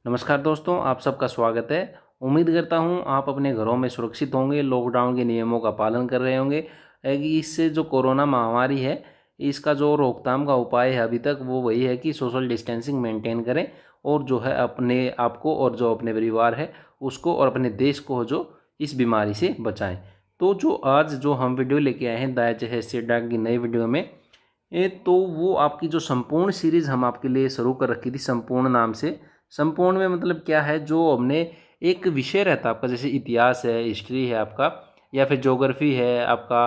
नमस्कार दोस्तों, आप सबका स्वागत है। उम्मीद करता हूँ आप अपने घरों में सुरक्षित होंगे, लॉकडाउन के नियमों का पालन कर रहे होंगे। कि इससे जो कोरोना महामारी है, इसका जो रोकथाम का उपाय है अभी तक वो वही है कि सोशल डिस्टेंसिंग मेंटेन करें और जो है अपने आप को और जो अपने परिवार है उसको और अपने देश को जो इस बीमारी से बचाएं। तो जो आज जो हम वीडियो लेके आए हैं दाया सेहत डाक की नई वीडियो में, तो वो आपकी जो संपूर्ण सीरीज़ हम आपके लिए शुरू कर रखी थी संपूर्ण नाम से। संपूर्ण में मतलब क्या है, जो हमने एक विषय रहता है आपका, जैसे इतिहास है, हिस्ट्री है आपका, या फिर ज्योग्राफी है आपका,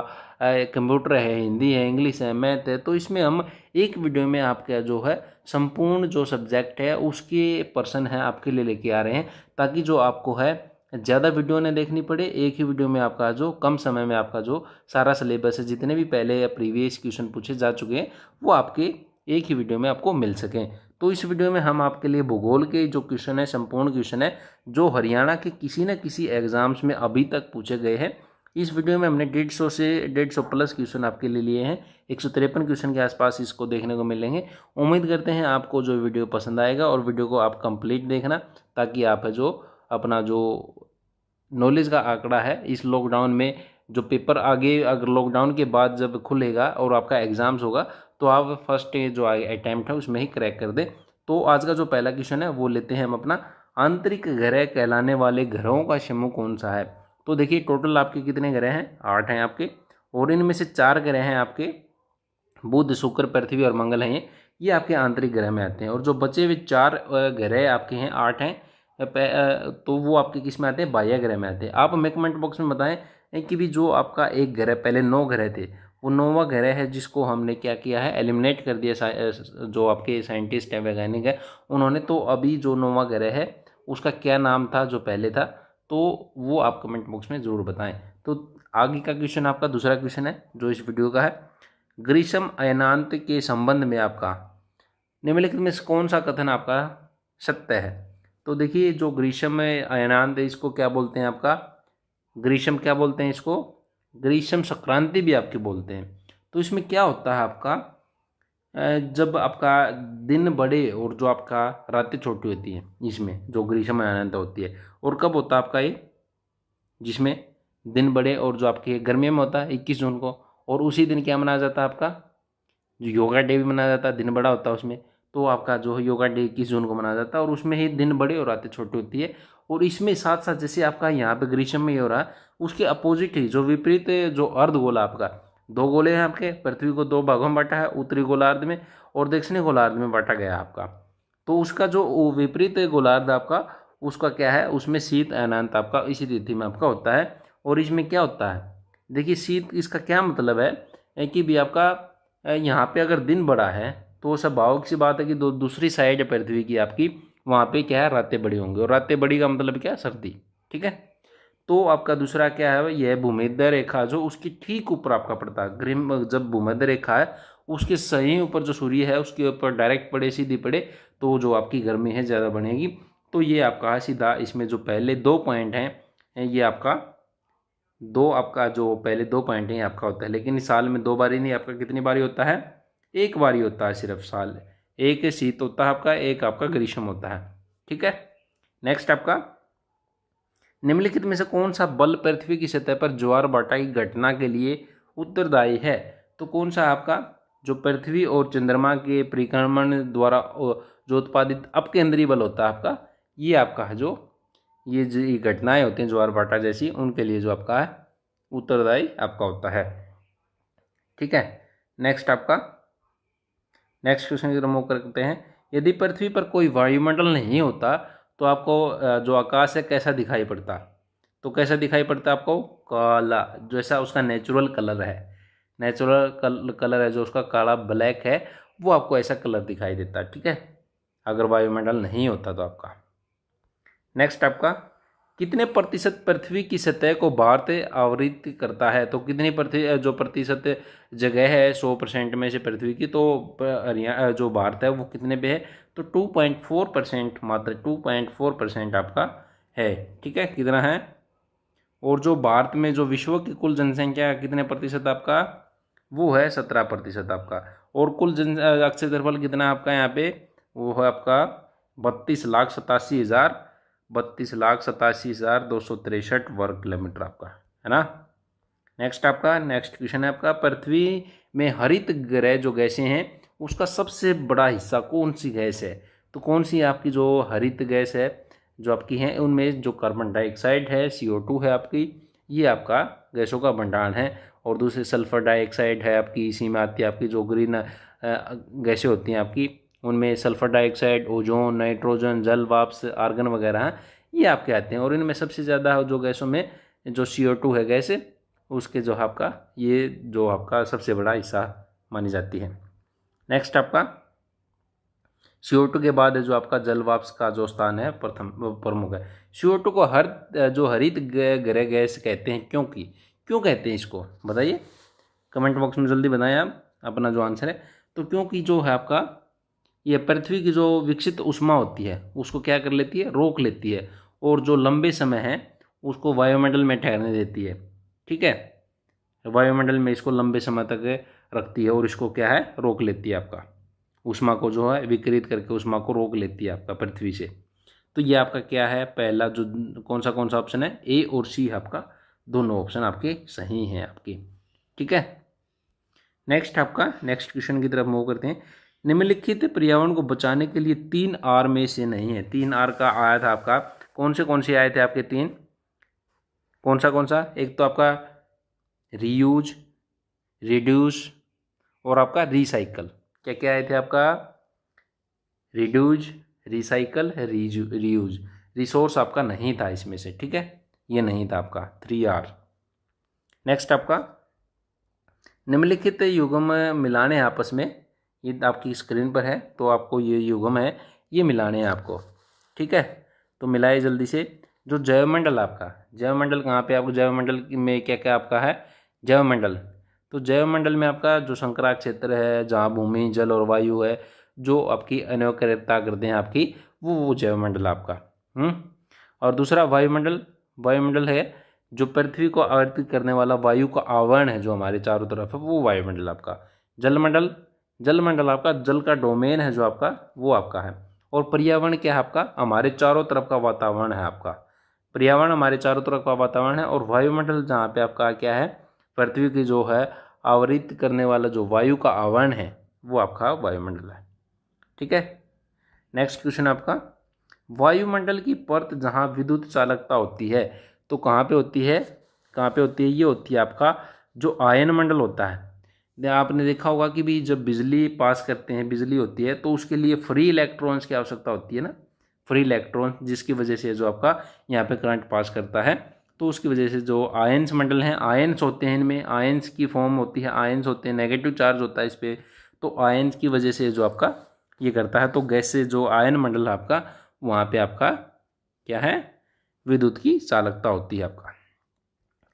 कंप्यूटर है, हिंदी है, इंग्लिश है, मैथ है, तो इसमें हम एक वीडियो में आपका जो है संपूर्ण जो सब्जेक्ट है उसके पर्सन है आपके लिए लेके आ रहे हैं, ताकि जो आपको है ज़्यादा वीडियो न देखनी पड़े। एक ही वीडियो में आपका जो कम समय में आपका जो सारा सिलेबस है, जितने भी पहले प्रीवियस क्वेश्चन पूछे जा चुके हैं, वो आपके एक ही वीडियो में आपको मिल सकें। तो इस वीडियो में हम आपके लिए भूगोल के जो क्वेश्चन है, संपूर्ण क्वेश्चन है जो हरियाणा के किसी न किसी एग्जाम्स में अभी तक पूछे गए हैं, इस वीडियो में हमने 150 से 150 प्लस क्वेश्चन आपके लिए लिए हैं। 153 क्वेश्चन के आसपास इसको देखने को मिलेंगे। उम्मीद करते हैं आपको जो वीडियो पसंद आएगा और वीडियो को आप कंप्लीट देखना, ताकि आप जो अपना जो नॉलेज का आंकड़ा है इस लॉकडाउन में, जो पेपर आगे अगर लॉकडाउन के बाद जब खुलेगा और आपका एग्ज़ाम्स होगा, तो आप फर्स्ट जो अटैम्प्ट है उसमें ही क्रैक कर दें। तो आज का जो पहला क्वेश्चन है वो लेते हैं हम अपना, आंतरिक ग्रह कहलाने वाले ग्रहों का समूह कौन सा है। तो देखिए टोटल आपके कितने ग्रह हैं, 8 हैं आपके, और इनमें से 4 ग्रह हैं आपके, बुध, शुक्र, पृथ्वी और मंगल हैं। ये आपके आंतरिक ग्रह में आते हैं, और जो बचे हुए 4 ग्रह आपके हैं, 8 हैं, तो वो आपके किस में आते हैं, बाह्य ग्रह में आते हैं। आप हमें कमेंट बॉक्स में बताएं कि भी जो आपका एक ग्रह, पहले 9 ग्रह थे, वो 9वां ग्रह है जिसको हमने क्या किया है, एलिमिनेट कर दिया। जो आपके साइंटिस्ट हैं, वैज्ञानिक हैं, उन्होंने, तो अभी जो 9वां ग्रह है उसका क्या नाम था जो पहले था, तो वो आप कमेंट बॉक्स में ज़रूर बताएं। तो आगे का क्वेश्चन आपका दूसरा क्वेश्चन है जो इस वीडियो का है, ग्रीष्म अयनांत के संबंध में आपका निम्नलिखित में से कौन सा कथन आपका सत्य है। तो देखिए जो ग्रीष्म अयनांत है इसको क्या बोलते हैं आपका, ग्रीष्म क्या बोलते हैं इसको, ग्रीष्म संक्रांति भी आपके बोलते हैं। तो इसमें क्या होता है आपका, जब आपका दिन बड़े और जो आपका रातें छोटी होती है, इसमें जो ग्रीष्म अयनांत होती है। और कब होता है आपका ये, जिसमें दिन बड़े और जो आपके गर्मियों में होता है 21 जून को, और उसी दिन क्या मनाया जाता है आपका, जो योगा डे भी मनाया जाता है, दिन बड़ा होता है उसमें। तो आपका जो है योगा डे 21 जून को मनाया जाता है, और उसमें ही दिन बड़े और रातें छोटी होती है। और इसमें साथ साथ जैसे आपका यहाँ पे ग्रीष्म में ही हो रहा है, उसके अपोजिट ही जो विपरीत जो अर्धगोला आपका, 2 गोले हैं आपके, पृथ्वी को 2 भागों में बांटा है, उत्तरी गोलार्ध में और दक्षिणी गोलार्ध में बांटा गया है आपका। तो उसका जो विपरीत गोलार्ध आपका, उसका क्या है, उसमें शीत अयनांत आपका इसी तिथि में आपका होता है। और इसमें क्या होता है, देखिए शीत, इसका क्या मतलब है कि भी आपका यहाँ पे अगर दिन बड़ा है तो स्वाभाविक सी बात है कि दूसरी साइड है पृथ्वी की आपकी, वहाँ पे क्या है, रातें बड़ी होंगी, और रातें बड़ी का मतलब क्या है, सर्दी। ठीक है। तो आपका दूसरा क्या है, यह भूमध्य रेखा जो उसकी ठीक ऊपर आपका पड़ता है। ग्रीष्म जब भूमध्य रेखा है उसके सही ऊपर जो सूर्य है उसके ऊपर डायरेक्ट पड़े, सीधी पड़े, तो जो आपकी गर्मी है ज़्यादा बढ़ेगी। तो ये आपका सीधा, इसमें जो पहले 2 पॉइंट हैं ये आपका आपका जो पहले 2 पॉइंट हैं ये आपका होता है। लेकिन इस साल में 2 बारी नहीं, आपका कितनी बारी होता है, 1 बारी होता है सिर्फ साल। एक शीत होता है आपका, एक आपका ग्रीष्म होता है। ठीक है। नेक्स्ट आपका, निम्नलिखित में से कौन सा बल पृथ्वी की सतह पर ज्वार भाटा की घटना के लिए उत्तरदायी है। तो कौन सा आपका, जो पृथ्वी और चंद्रमा के परिक्रमण द्वारा जो उत्पादित अपकेंद्रीय बल होता है आपका, ये आपका है जो ये घटनाएं होती हैं ज्वार भाटा जैसी, उनके लिए जो आपका है उत्तरदायी आपका होता है। ठीक है। नेक्स्ट आपका, नेक्स्ट क्वेश्चन की तरफ मूव करते हैं, यदि पृथ्वी पर कोई वायुमंडल नहीं होता तो आपको जो आकाश है कैसा दिखाई पड़ता। तो कैसा दिखाई पड़ता है आपको, काला, जैसा उसका नेचुरल कलर है, नेचुरल कलर है जो उसका काला ब्लैक है, वो आपको ऐसा कलर दिखाई देता है। ठीक है, अगर वायुमंडल नहीं होता तो आपका। नेक्स्ट आपका, कितने प्रतिशत पृथ्वी की सतह को भारत आवृत करता है। तो कितनी पृथ्वी जो प्रतिशत जगह है 100% में से पृथ्वी की, तो हरियाणा जो भारत है वो कितने पे है, तो 2.4%, मात्र 2.4% आपका है। ठीक है, कितना है। और जो भारत में जो विश्व की कुल जनसंख्या कितने प्रतिशत आपका, वो है 17% आपका। और कुल जन अक्षय क्षेत्रफल कितना आपका यहाँ पे, वो है आपका 32,87,263 वर्ग किलोमीटर आपका, है ना। नेक्स्ट क्वेश्चन है आपका, पृथ्वी में हरित गृह जो गैसें हैं उसका सबसे बड़ा हिस्सा कौन सी गैस है? तो कौन सी आपकी जो हरित गैस है जो आपकी है, उनमें जो कार्बन डाइऑक्साइड है, CO2 है आपकी, ये आपका गैसों का भंडारण है। और दूसरे सल्फर डाइऑक्साइड है आपकी, इसी में आती है आपकी जो ग्रीन गैसें होती हैं आपकी, उनमें सल्फर डाइऑक्साइड, ओजोन, नाइट्रोजन, जल वाष्प, आर्गन वगैरह हैं, ये आपके आते हैं। और इनमें सबसे ज़्यादा जो गैसों में जो CO2 है गैस, उसके जो आपका ये जो आपका सबसे बड़ा हिस्सा मानी जाती है। नेक्स्ट आपका CO2 के बाद जो आपका जल वाष्प का जो स्थान है प्रमुख है। CO2 को जो हरित गृह गैस कहते हैं, क्यों कहते हैं इसको, बताइए कमेंट बॉक्स में जल्दी बताएं आप अपना जो आंसर है। तो क्योंकि जो है आपका ये पृथ्वी की जो विकसित ऊष्मा होती है उसको क्या कर लेती है, रोक लेती है, और जो लंबे समय है उसको वायुमंडल में ठहरने देती है। ठीक है, वायुमंडल में इसको लंबे समय तक रखती है और इसको क्या है, रोक लेती है आपका, ऊष्मा को जो है विकिरित करके ऊष्मा को रोक लेती है आपका पृथ्वी से। तो ये आपका क्या है, पहला जो कौन सा ऑप्शन है, A और C आपका, दोनों ऑप्शन आपके सही हैं आपके। ठीक है, नेक्स्ट क्वेश्चन की तरफ मूव करते हैं। निम्नलिखित पर्यावरण को बचाने के लिए 3R में से नहीं है। 3R का आया था आपका, कौन से आए थे आपके 3, कौन सा, एक तो आपका रीयूज, रिड्यूस और आपका रिसाइकल। क्या आए थे आपका, रिड्यूज, रिसाइकल, रीयूज। रिसोर्स आपका नहीं था इसमें से, ठीक है, ये नहीं था आपका 3R। नेक्स्ट आपका, निम्नलिखित युग्म मिलाने हैं आपस में, ये आपकी स्क्रीन पर है, तो आपको ये युग्म है ये मिलाने हैं आपको। ठीक है, तो मिलाए जल्दी से। जो जैवमंडल आपका, जैवमंडल कहाँ पे, आपको जैवमंडल में क्या क्या आपका है, जैवमंडल, तो जैवमंडल में आपका जो संकरा क्षेत्र है, जहाँ भूमि, जल और वायु है, जो आपकी अनिवार्यता करते हैं आपकी, वो जैवमंडल आपका। और दूसरा वायुमंडल है जो पृथ्वी को आवर्तित करने वाला वायु का आवरण है जो हमारे चारों तरफ है, वो वायुमंडल आपका। जलमंडल आपका जल का डोमेन है जो आपका, वो आपका है। और पर्यावरण क्या है आपका, हमारे चारों तरफ का वातावरण है आपका, पर्यावरण हमारे चारों तरफ का वातावरण है। और वायुमंडल जहाँ पे आपका क्या है, पृथ्वी की जो है आवरित करने वाला जो वायु का आवरण है, वो आपका वायुमंडल है। ठीक है, नेक्स्ट क्वेश्चन आपका, वायुमंडल की परत जहाँ विद्युत चालकता होती है, तो कहाँ पे होती है, ये होती है आपका जो आयन मंडल होता है। आपने देखा होगा कि भी जब बिजली पास करते हैं, बिजली होती है, तो उसके लिए फ्री इलेक्ट्रॉन्स की आवश्यकता होती है ना, फ्री इलेक्ट्रॉन, जिसकी वजह से जो आपका यहाँ पे करंट पास करता है। तो उसकी वजह से जो आयन्स मंडल हैं, आयन्स होते हैं, इनमें आयन्स की फॉर्म होती है, आयन्स होते हैं, नेगेटिव चार्ज होता है इस पर, तो आयन्स की वजह से जो आपका ये करता है। तो गैस से जो आयन मंडल है आपका, वहाँ पे आपका क्या है, विद्युत की चालकता होती है आपका।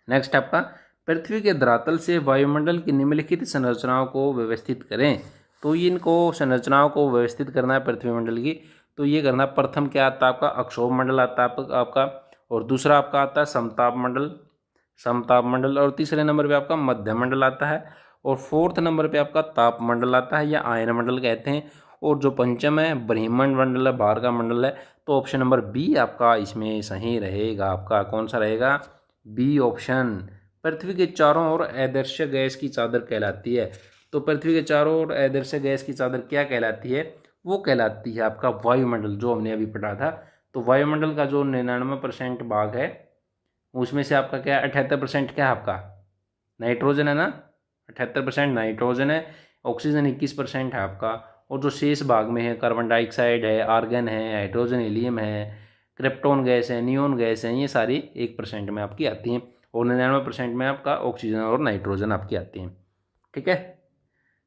नेक्स्ट आपका, पृथ्वी के धरातल से वायुमंडल की निम्नलिखित संरचनाओं को व्यवस्थित करें। तो इनको संरचनाओं को व्यवस्थित करना है पृथ्वी मंडल की, तो ये करना, प्रथम क्या आता है आपका, अक्षोभ मंडल आता है आपका, और दूसरा आपका आता है समताप मंडल, और तीसरे नंबर पे आपका मध्य मंडल आता है, और फोर्थ नंबर पे आपका ताप मंडल आता है, या आयन मंडल कहते हैं। और जो पंचम है ब्रह्मंड मंडल है, बाहर का मंडल है। तो ऑप्शन नंबर बी आपका इसमें सही रहेगा आपका, कौन सा रहेगा, बी ऑप्शन। पृथ्वी के चारों ओर अदृश्य गैस की चादर कहलाती है। तो पृथ्वी के चारों ओर अदृश्य गैस की चादर क्या कहलाती है, वो कहलाती है आपका वायुमंडल, जो हमने अभी पढ़ा था। तो वायुमंडल का जो 99% भाग है, उसमें से आपका क्या 78% क्या है आपका, नाइट्रोजन है ना, 78% नाइट्रोजन है, ऑक्सीजन 21% है आपका। और जो शेष भाग में है, कार्बन डाइऑक्साइड है, आर्गन है, हाइड्रोजन, हीलियम है, क्रिप्टॉन गैस है, नियोन गैस है, ये सारी 1% में आपकी आती हैं। और 99% में आपका ऑक्सीजन और नाइट्रोजन आपकी आती हैं। ठीक है,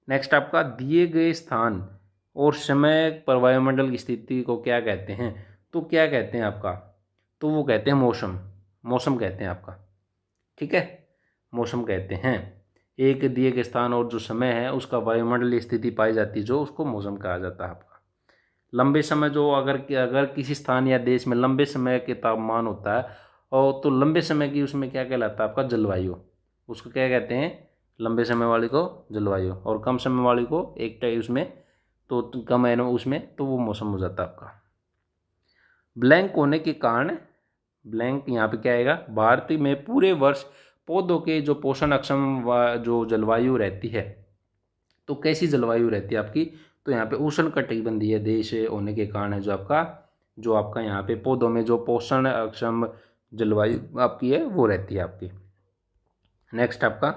नेक्स्ट आपका, दिए गए स्थान और समय पर वायुमंडल की स्थिति को क्या कहते हैं। तो क्या कहते हैं आपका, तो वो कहते हैं मौसम कहते हैं आपका। ठीक है, मौसम कहते हैं। एक दिए गए स्थान और जो समय है उसका वायुमंडलीय स्थिति पाई जाती है, जो उसको मौसम कहा जाता है आपका। लंबे समय जो अगर किसी स्थान या देश में लंबे समय के तापमान होता है, और तो लंबे समय की उसमें क्या कहलाता है आपका, जलवायु, उसको क्या कहते हैं, लंबे समय वाली को जलवायु, और कम समय वाली को एक टाइप उसमें, तो कम है उसमें, तो वो मौसम हो जाता है आपका। ब्लैंक होने के कारण, ब्लैंक यहाँ पे क्या आएगा, भारत में पूरे वर्ष पौधों के जो पोषण अक्षम जो जलवायु रहती है, तो कैसी जलवायु रहती है आपकी, तो यहाँ पे उष्णकटिबंधीय देश होने के कारण है जो आपका यहाँ पे पौधों में जो पोषण अक्षम जलवायु आपकी है वो रहती है आपकी। नेक्स्ट आपका,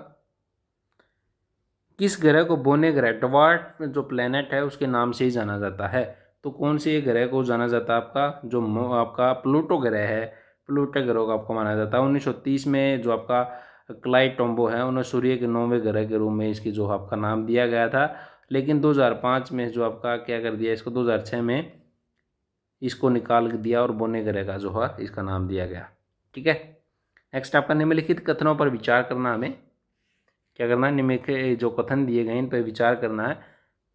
किस ग्रह को बोने ग्रह, डवार्फ जो प्लेनेट है उसके नाम से ही जाना जाता है, तो कौन से ग्रह को जाना जाता है आपका, जो आपका प्लूटो ग्रह है, प्लूटो ग्रह को आपको माना जाता है। 1930 में जो आपका क्लाइड टोम्बो है उन्हें सूर्य के 9वें ग्रह के रूप में इसकी जो आपका नाम दिया गया था, लेकिन 2005 में जो आपका क्या कर दिया इसको, 2006 में इसको निकाल दिया और बोने ग्रह का जो है इसका नाम दिया गया। ठीक है। नेक्स्ट आपका, निम्नलिखित कथनों पर विचार करना, हमें क्या करना है, निम्नलिखित जो कथन दिए गए इन पर विचार करना है।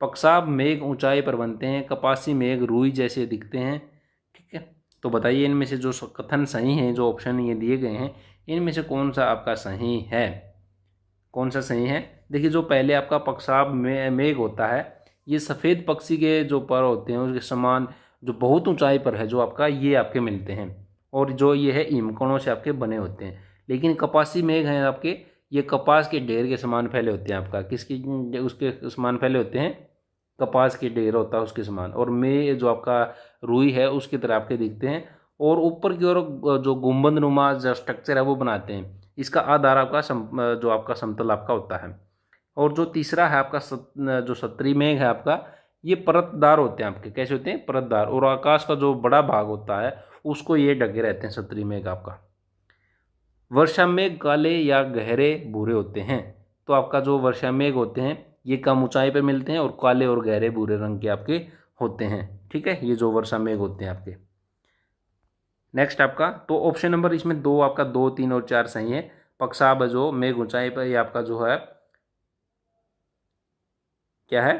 पक्षाब मेघ ऊंचाई पर बनते हैं, कपासी मेघ रूई जैसे दिखते हैं। ठीक है, तो बताइए इनमें से जो कथन सही हैं, जो ऑप्शन ये दिए गए हैं, इनमें से कौन सा आपका सही है, कौन सा सही है। देखिए, जो पहले आपका पक्षाब मेघ होता है, ये सफ़ेद पक्षी के जो पर होते हैं उसके समान जो बहुत ऊंचाई पर है जो आपका, ये आपके मिलते हैं, और जो ये है हिमकणों से आपके बने होते हैं। लेकिन कपासी मेघ हैं आपके, ये कपास के ढेर के समान फैले होते हैं आपका, किसकी, उसके समान फैले होते हैं, कपास के ढेर होता है उसके समान, और में जो आपका रुई है उसकी तरह आपके दिखते हैं, और ऊपर की ओर जो गुंबद नुमा जो स्ट्रक्चर है वो बनाते हैं। इसका आधार आपका जो आपका समतल आपका होता है। और जो तीसरा है आपका जो सत्री मेघ है आपका, ये परतदार होते हैं आपके, कैसे होते हैं, परतदार, और आकाश का जो बड़ा भाग होता है उसको ये ढके रहते हैं सत्री मेघ आपका। वर्षा मेघ काले या गहरे भूरे होते हैं, तो आपका जो वर्षा मेघ होते हैं ये कम ऊंचाई पर मिलते हैं और काले और गहरे भूरे रंग के आपके होते हैं। ठीक है, ये जो वर्षा मेघ होते हैं आपके। नेक्स्ट आपका, तो ऑप्शन नंबर इसमें दो आपका, 2, 3 और 4 सही है। पक्षाब जो मेघ ऊंचाई पर, ये आपका जो है क्या है,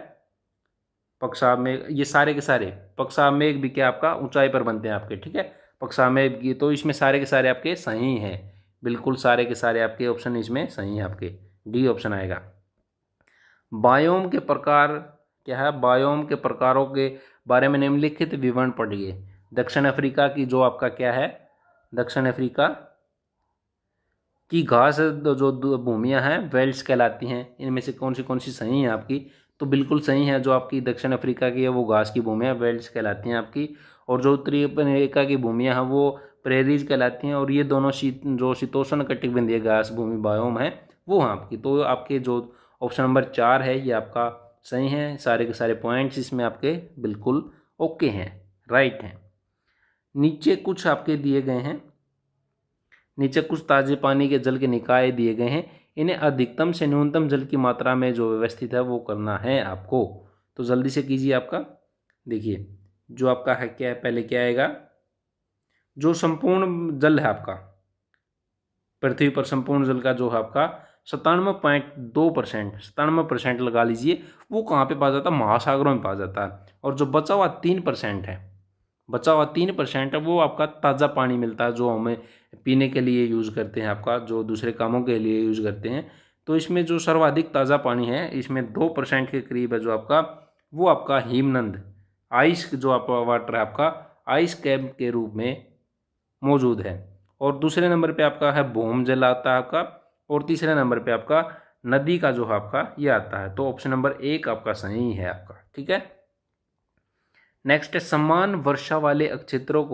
पक्षाब मेघ, ये सारे के सारे पक्षाब मेघ भी क्या आपका ऊंचाई पर बनते हैं आपके। ठीक है, पक्षाब मेघ की, तो इसमें सारे के सारे आपके सही हैं, बिल्कुल सारे के सारे आपके ऑप्शन इसमें सही है, आपके डी ऑप्शन आएगा। बायोम के प्रकार क्या है, बायोम के प्रकारों के बारे में निम्नलिखित विवरण पढ़िए। दक्षिण अफ्रीका की जो आपका क्या है, दक्षिण अफ्रीका की घास जो भूमियां हैं वेल्ड्स कहलाती हैं। इनमें से कौन सी सही है आपकी, तो बिल्कुल सही है, जो आपकी दक्षिण अफ्रीका की है वो घास की भूमियां वेल्ड्स कहलाती हैं आपकी, और जो उत्तरी अमेरिका की भूमियां हैं वो प्रेरीज कहलाती हैं, और ये दोनों जो शीतोष्ण कटिबंधीय घास भूमि बायोम है वो हैं आपकी। तो आपके जो ऑप्शन नंबर 4 है ये आपका सही है, सारे के सारे पॉइंट्स इसमें आपके बिल्कुल ओके हैं, राइट हैं। नीचे कुछ आपके दिए गए हैं, नीचे कुछ ताजे पानी के जल के निकाय दिए गए हैं, इन्हें अधिकतम से न्यूनतम जल की मात्रा में जो व्यवस्थित है वो करना है आपको, तो जल्दी से कीजिए। आपका देखिए, जो आपका है क्या है, पहले क्या आएगा, जो संपूर्ण जल है आपका पृथ्वी पर, संपूर्ण जल का जो है आपका 97.2%, 97% लगा लीजिए, वो कहाँ पे पाया जाता है, महासागरों में पाया जाता है। और जो बचा हुआ 3% है, बचा हुआ 3% है वो आपका ताज़ा पानी मिलता है, जो हमें पीने के लिए यूज़ करते हैं आपका, जो दूसरे कामों के लिए यूज़ करते हैं। तो इसमें जो सर्वाधिक ताज़ा पानी है, इसमें 2% के करीब है जो आपका, वो आपका हिमनद आइस जो आपका वाटर है आपका, आइस कैप के रूप में मौजूद है। और दूसरे नंबर पे आपका है भूम जल आता है आपका, और तीसरे नंबर पे आपका नदी का जो है आपका ये आता है। तो ऑप्शन नंबर 1 आपका सही है आपका। ठीक है, नेक्स्ट है, समान वर्षा वाले क्षेत्रों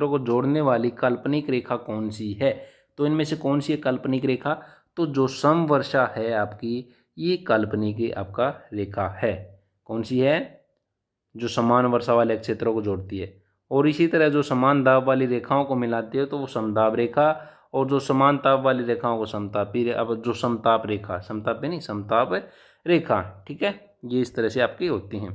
को जोड़ने वाली काल्पनिक रेखा कौन सी है, तो इनमें से कौन सी है काल्पनिक रेखा, तो जो समवर्षा है आपकी, ये काल्पनिक आपका रेखा है। कौन सी है, जो समान वर्षा वाले क्षेत्रों को जोड़ती है। और इसी तरह जो समान दाब वाली रेखाओं को मिलाती है तो वो समदाब रेखा, और जो समान ताप वाली रेखाओं को समतापी, अब जो समताप रेखा, समतापी नहीं, समताप रेखा। ठीक है, ये इस तरह से आपकी होती हैं।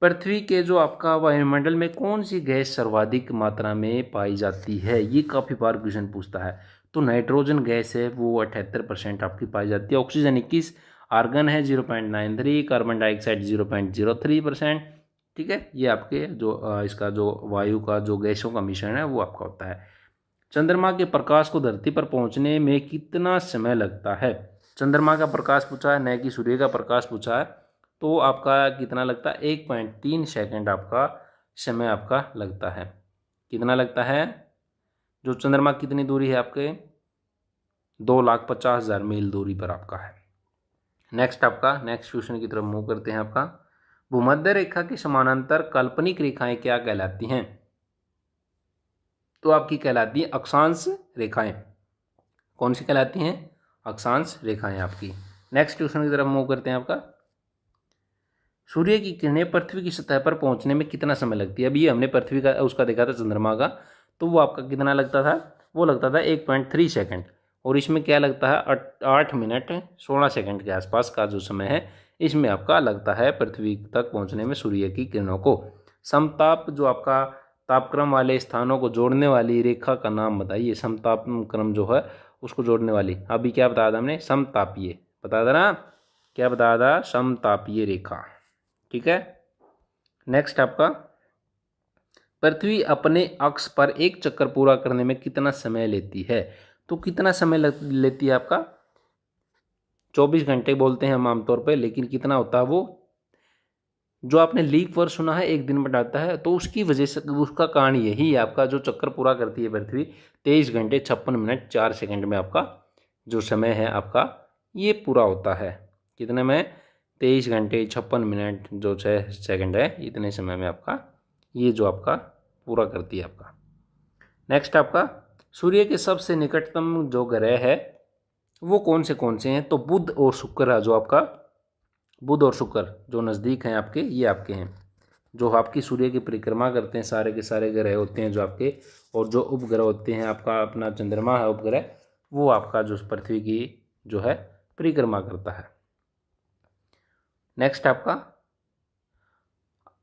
पृथ्वी के जो आपका वायुमंडल में कौन सी गैस सर्वाधिक मात्रा में पाई जाती है, ये काफ़ी बार क्वेश्चन पूछता है। तो नाइट्रोजन गैस है वो 78% आपकी पाई जाती है, ऑक्सीजन 21, आर्गन है 0.93, कार्बन डाइऑक्साइड 0.03%। ठीक है, ये आपके जो इसका जो वायु का जो गैसों का मिश्रण है वो आपका होता है। चंद्रमा के प्रकाश को धरती पर पहुंचने में कितना समय लगता है, चंद्रमा का प्रकाश पूछा है, न कि सूर्य का प्रकाश पूछा है। तो आपका कितना लगता है, 1.3 सेकंड आपका समय आपका लगता है। कितना लगता है? जो चंद्रमा कितनी दूरी है आपके, 2,50,000 मील दूरी पर आपका है। नेक्स्ट क्वेश्चन की तरफ मूव करते हैं। आपका भूमध्य रेखा के समानांतर काल्पनिक रेखाएं क्या कहलाती हैं? तो आपकी कहलाती है अक्षांश रेखाएं। कौन सी कहलाती हैं? अक्षांश रेखाएं आपकी। नेक्स्ट क्वेश्चन की तरफ मूव करते हैं। आपका सूर्य की किरणें पृथ्वी की सतह पर पहुंचने में कितना समय लगती है? अभी हमने पृथ्वी का उसका देखा था, चंद्रमा का, तो वो आपका कितना लगता था? वो लगता था 1.3 सेकंड। और इसमें क्या लगता है? 8 मिनट 16 सेकंड के आसपास का जो समय है इसमें आपका लगता है पृथ्वी तक पहुंचने में सूर्य की किरणों को। समताप जो आपका तापक्रम वाले स्थानों को जोड़ने वाली रेखा का नाम बताइए। समतापक्रम जो है उसको जोड़ने वाली, अभी क्या बताया था हमने? समतापीय बताया था ना, क्या बताया था? समतापीय रेखा। ठीक है। नेक्स्ट आपका पृथ्वी अपने अक्ष पर एक चक्कर पूरा करने में कितना समय लेती है? तो कितना समय लेती है आपका? 24 घंटे बोलते हैं हम आमतौर पर, लेकिन कितना होता है वो? जो आपने लीप वर्ष सुना है, एक दिन में डालता है, तो उसकी वजह से उसका कारण यही है आपका, जो चक्कर पूरा करती है पृथ्वी 23 घंटे 56 मिनट 4 सेकंड में आपका जो समय है आपका ये पूरा होता है। कितने में? 23 घंटे 56 मिनट जो 6 सेकंड है, इतने समय में आपका ये जो आपका पूरा करती है आपका। नेक्स्ट आपका सूर्य के सबसे निकटतम जो ग्रह है वो कौन से हैं? तो बुध और शुक्र है। जो आपका बुध और शुक्र जो नज़दीक हैं आपके, ये आपके हैं। जो आपकी सूर्य की परिक्रमा करते हैं, सारे के सारे ग्रह होते हैं जो आपके, और जो उपग्रह होते हैं आपका अपना चंद्रमा है उपग्रह, वो आपका जो पृथ्वी की जो है परिक्रमा करता है। नेक्स्ट आपका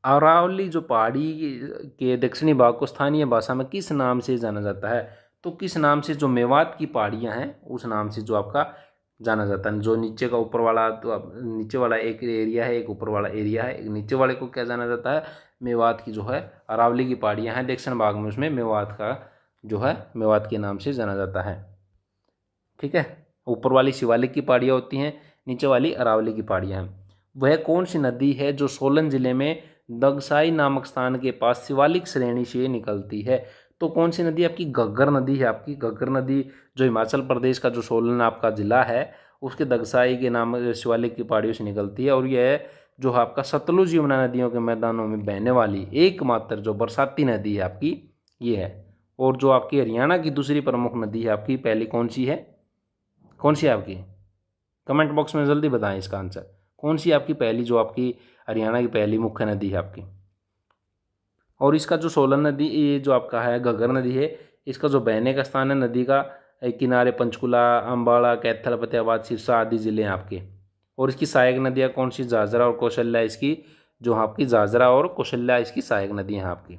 अरावली जो पहाड़ी के दक्षिणी भाग को स्थानीय भाषा में किस नाम से जाना जाता है? तो किस नाम से? जो मेवात की पहाड़ियाँ हैं उस नाम से जो आपका जाना जाता है। जो नीचे का ऊपर वाला, तो नीचे वाला एक एरिया है, एक ऊपर वाला एरिया है। एक नीचे वाले को क्या जाना जाता है? मेवात की जो है अरावली की पहाड़ियाँ हैं दक्षिण भाग में, उसमें मेवात का जो है मेवात के नाम से जाना जाता है। ठीक है। ऊपर वाली शिवालिक की पहाड़ियाँ होती हैं, नीचे वाली अरावली की पहाड़ियाँ हैं। वह कौन सी नदी है जो सोलन जिले में दगसाई नामक स्थान के पास शिवालिक श्रेणी से निकलती है? तो कौन सी नदी? आपकी घग्गर नदी है। आपकी घग्गर नदी जो हिमाचल प्रदेश का जो सोलन आपका ज़िला है उसके दगसाई के नाम शिवालिक की पहाड़ियों से निकलती है। और यह जो आपका सतलुज यमुना नदियों के मैदानों में बहने वाली एकमात्र जो बरसाती नदी है आपकी ये है। और जो आपकी हरियाणा की दूसरी प्रमुख नदी है आपकी, पहली कौन सी है? कौन सी है आपकी? कमेंट बॉक्स में जल्दी बताएं इसका आंसर। कौन सी आपकी पहली, जो आपकी हरियाणा की पहली मुख्य नदी है आपकी? और इसका जो सोलन नदी, ये जो आपका है घग्गर नदी है, इसका जो बहने का स्थान है नदी का किनारे पंचकुला, अम्बाड़ा, कैथल, फतेहाबाद, सिरसा आदि जिले हैं आपके। और इसकी सहायक नदियाँ कौन सी? जाजरा और कौशल्या इसकी जो आपकी जाजरा और कौशल्या इसकी सहायक नदियाँ हैं आपकी।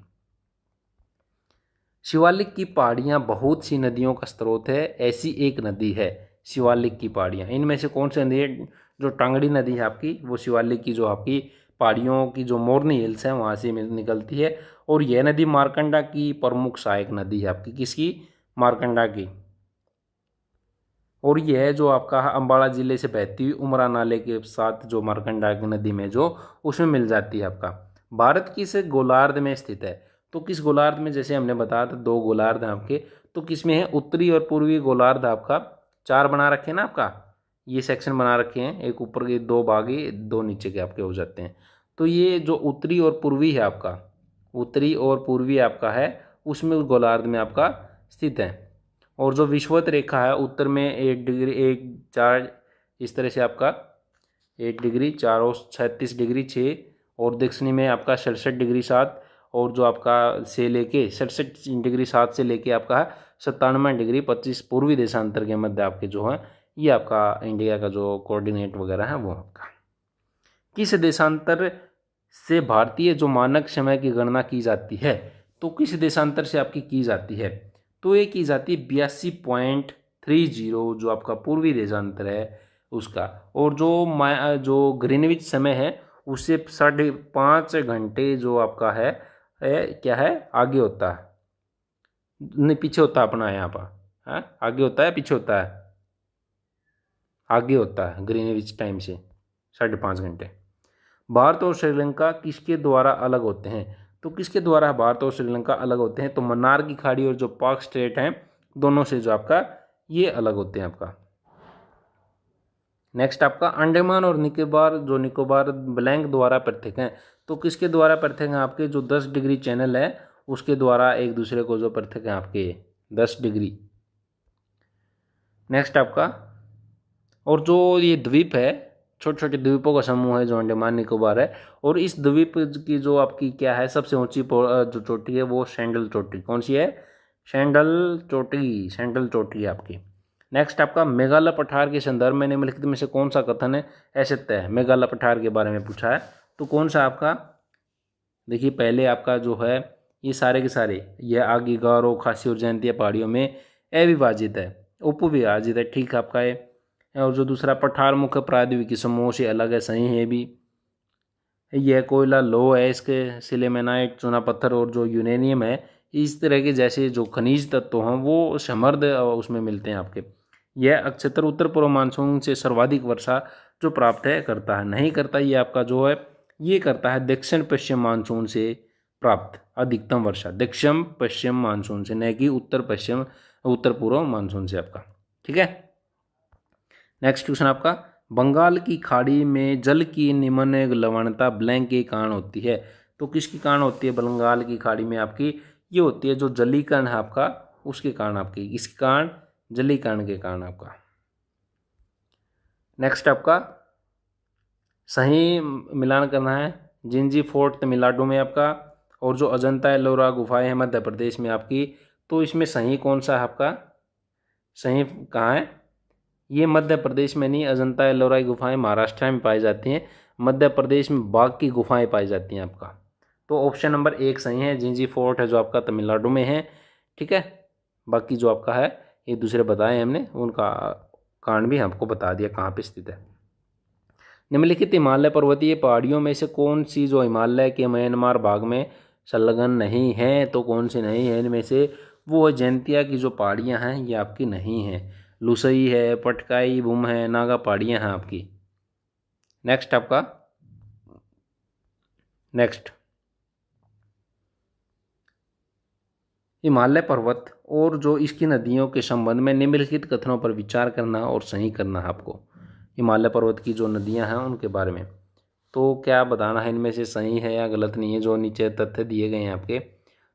शिवालिक की पहाड़ियाँ बहुत सी नदियों का स्रोत है, ऐसी एक नदी है शिवालिक की पहाड़ियाँ। इनमें से कौन सी नदी है? जो टांगड़ी नदी है आपकी, वो शिवालिक की जो आपकी पहाड़ियों की जो मोरनी हिल्स है वहाँ से निकलती है। और यह नदी मारकंडा की प्रमुख सहायक नदी है आपकी। किसकी? मारकंडा की। और यह जो आपका अम्बाड़ा जिले से बहती हुई उमरा नाले के साथ जो मारकंडा की नदी में जो उसमें मिल जाती है आपका। भारत किस गोलार्ध में स्थित है? तो किस गोलार्ध में? जैसे हमने बताया था 2 गोलार्ध हैं आपके, तो किस में है? उत्तरी और पूर्वी गोलार्ध आपका 4 बना रखे हैं ना आपका, ये सेक्शन बना रखे हैं। एक ऊपर के 2 भागे 2 नीचे के आपके हो जाते हैं। तो ये जो उत्तरी और पूर्वी है आपका, उत्तरी और पूर्वी आपका है, उसमें उस गोलार्ध में आपका स्थित है। और जो विषुवत रेखा है उत्तर में 8 डिग्री 1 4 इस तरह से आपका 8 डिग्री 4 और 36 डिग्री 6, और दक्षिणी में आपका 67 डिग्री 7, और जो आपका से लेके 67 डिग्री 7 से लेके आपका 97 डिग्री 25 पूर्वी देशांतर के मध्य आपके जो है ये आपका इंडिया का जो कोऑर्डिनेट वगैरह है वो आपका। किस देशांतर से भारतीय जो मानक समय की गणना की जाती है? तो किस देशांतर से आपकी की जाती है? तो ये की जाती है 82.30 जो आपका पूर्वी देशांतर है उसका। और जो ग्रीनविच समय है उससे 5.5 घंटे जो आपका है क्या है आगे होता है, नहीं पीछे होता है अपना यहाँ पर, है आगे होता है पीछे होता है? आगे होता है ग्रीनविच टाइम से 5.5 घंटे। भारत और श्रीलंका किसके द्वारा अलग होते हैं? तो किसके द्वारा भारत और श्रीलंका अलग होते हैं? तो मन्नार की खाड़ी और जो पाक स्ट्रेट हैं, दोनों से जो आपका ये अलग होते हैं आपका। नेक्स्ट आपका अंडमान और निकोबार, जो निकोबार ब्लैंक द्वारा पृथक हैं। तो किसके द्वारा पृथक हैं? आपके जो 10 डिग्री चैनल है उसके द्वारा एक दूसरे को जो पृथक हैं आपके 10 डिग्री। नेक्स्ट आपका, और जो ये द्वीप है, छोटे छोटे द्वीपों का समूह है जो अंडमान निकोबार है, और इस द्वीप की जो आपकी क्या है सबसे ऊंची जो चोटी है वो सैंडल चोटी। कौन सी है? सैंडल चोटी, सैंडल चोटी है आपकी। नेक्स्ट आपका, मेघालय पठार के संदर्भ में निम्नलिखित में से कौन सा कथन है असत्य है? मेघालय पठार के बारे में पूछा है, तो कौन सा आपका? देखिए पहले आपका जो है ये सारे के सारे, यह आगे गारो, खासी और जयंतिया पहाड़ियों में अविभाजित है, उपविभाजित है, ठीक आपका है। और जो दूसरा, पठार मुख्य प्रायद्वीपीय समूह से अलग है, सही है भी। यह कोयला लो है, इसके सिलेमेनाइट, चूना पत्थर और जो यूरेनियम है, इस तरह के जैसे जो खनिज तत्व हैं वो समृद्ध उसमें मिलते हैं आपके। यह अक्षेत्र उत्तर पूर्व मानसून से सर्वाधिक वर्षा जो प्राप्त है करता है, नहीं करता ये आपका जो है ये करता है दक्षिण पश्चिम मानसून से प्राप्त अधिकतम वर्षा, दक्षिण पश्चिम मानसून से, न कि उत्तर पश्चिम उत्तर पूर्व मानसून से आपका। ठीक है। नेक्स्ट क्वेश्चन आपका, बंगाल की खाड़ी में जल की निम्न लवणता ब्लैंक के कारण होती है। तो किसके कारण होती है? बंगाल की खाड़ी में आपकी ये होती है जो जलीकरण है आपका, उसके कारण आपकी, इसके कारण जलीकरण के कारण आपका। नेक्स्ट आपका, सही मिलान करना है। जिंजी फोर्ट तमिलनाडु में आपका, और जो अजंता एलोरा गुफाएं हैं मध्य प्रदेश में आपकी। तो इसमें सही कौन सा है आपका? सही कहाँ है? ये मध्य प्रदेश में नहीं, अजंता एलोरा की गुफाएं महाराष्ट्र में पाई जाती हैं, मध्य प्रदेश में बाघ की गुफाएं पाई जाती हैं आपका। तो ऑप्शन नंबर 1 सही है। जिंजी फोर्ट है जो आपका तमिलनाडु में है। ठीक है। बाकी जो आपका है ये दूसरे बताए हमने, उनका कारण भी आपको बता दिया कहाँ पे स्थित है। निम्नलिखित हिमालय पर्वतीय पहाड़ियों में से कौन सी जो हिमालय के म्यांमार भाग में संलग्न नहीं है? तो कौन सी नहीं है इनमें से? वो जयंतिया की जो पहाड़ियाँ हैं ये आपकी नहीं हैं। लुसई है, पटकाई बुम है, नागा पहाड़ियाँ हैं आपकी। नेक्स्ट आपका, नेक्स्ट, हिमालय पर्वत और जो इसकी नदियों के संबंध में निम्नलिखित कथनों पर विचार करना और सही करना है आपको। हिमालय पर्वत की जो नदियां हैं उनके बारे में तो क्या बताना है इनमें से सही है या गलत नहीं है, जो नीचे तथ्य दिए गए हैं आपके।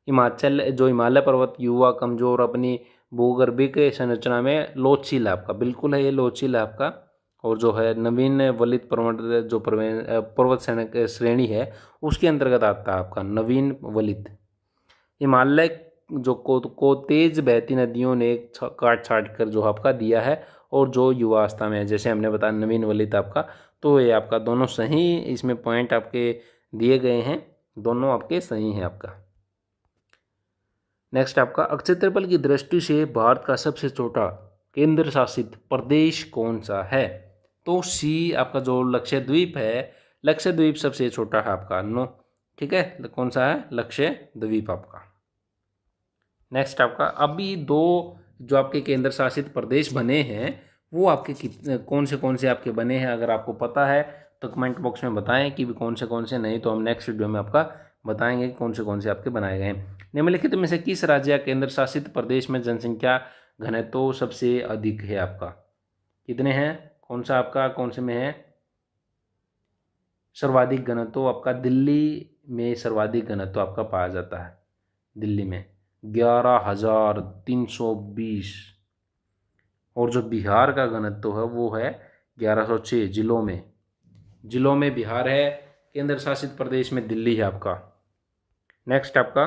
हिमालय पर्वत युवा, कमजोर, अपनी भूगर्भिक संरचना में लोचशील है आपका, बिल्कुल है ये लोचशील है आपका। और जो है नवीन वलित पर्वत जो पर्वत श्रेणी है उसके अंतर्गत आता है आपका नवीन वलित। हिमालय जो को तेज बहती नदियों ने काट छाट कर जो आपका दिया है, और जो युवावस्था में है जैसे हमने बताया नवीन वलित आपका। तो ये आपका दोनों सही इसमें पॉइंट आपके दिए गए हैं, दोनों आपके सही हैं आपका। नेक्स्ट आपका, क्षेत्रफल की दृष्टि से भारत का सबसे छोटा केंद्र शासित प्रदेश कौन सा है? तो सी आपका जो लक्षद्वीप है, लक्षद्वीप सबसे छोटा है आपका। नो, ठीक है, कौन सा है? लक्षद्वीप आपका। नेक्स्ट आपका, अभी 2 जो आपके केंद्र शासित प्रदेश बने हैं वो आपके कौन से आपके बने हैं? अगर आपको पता है तो कमेंट बॉक्स में बताएं कि कौन से, नहीं तो हम नेक्स्ट वीडियो में आपका बताएंगे कि कौन से आपके बनाए गए हैं। निम्नलिखित में से किस राज्य या केंद्र शासित प्रदेश में जनसंख्या घनत्व सबसे अधिक है आपका? कितने हैं? कौन सा आपका कौन से में है सर्वाधिक घनत्व? आपका दिल्ली में सर्वाधिक घनत्व आपका पाया जाता है, दिल्ली में 11,320। और जो बिहार का घनत्व है वो है 1106 जिलों में बिहार है, केंद्र शासित प्रदेश में दिल्ली है आपका। नेक्स्ट आपका,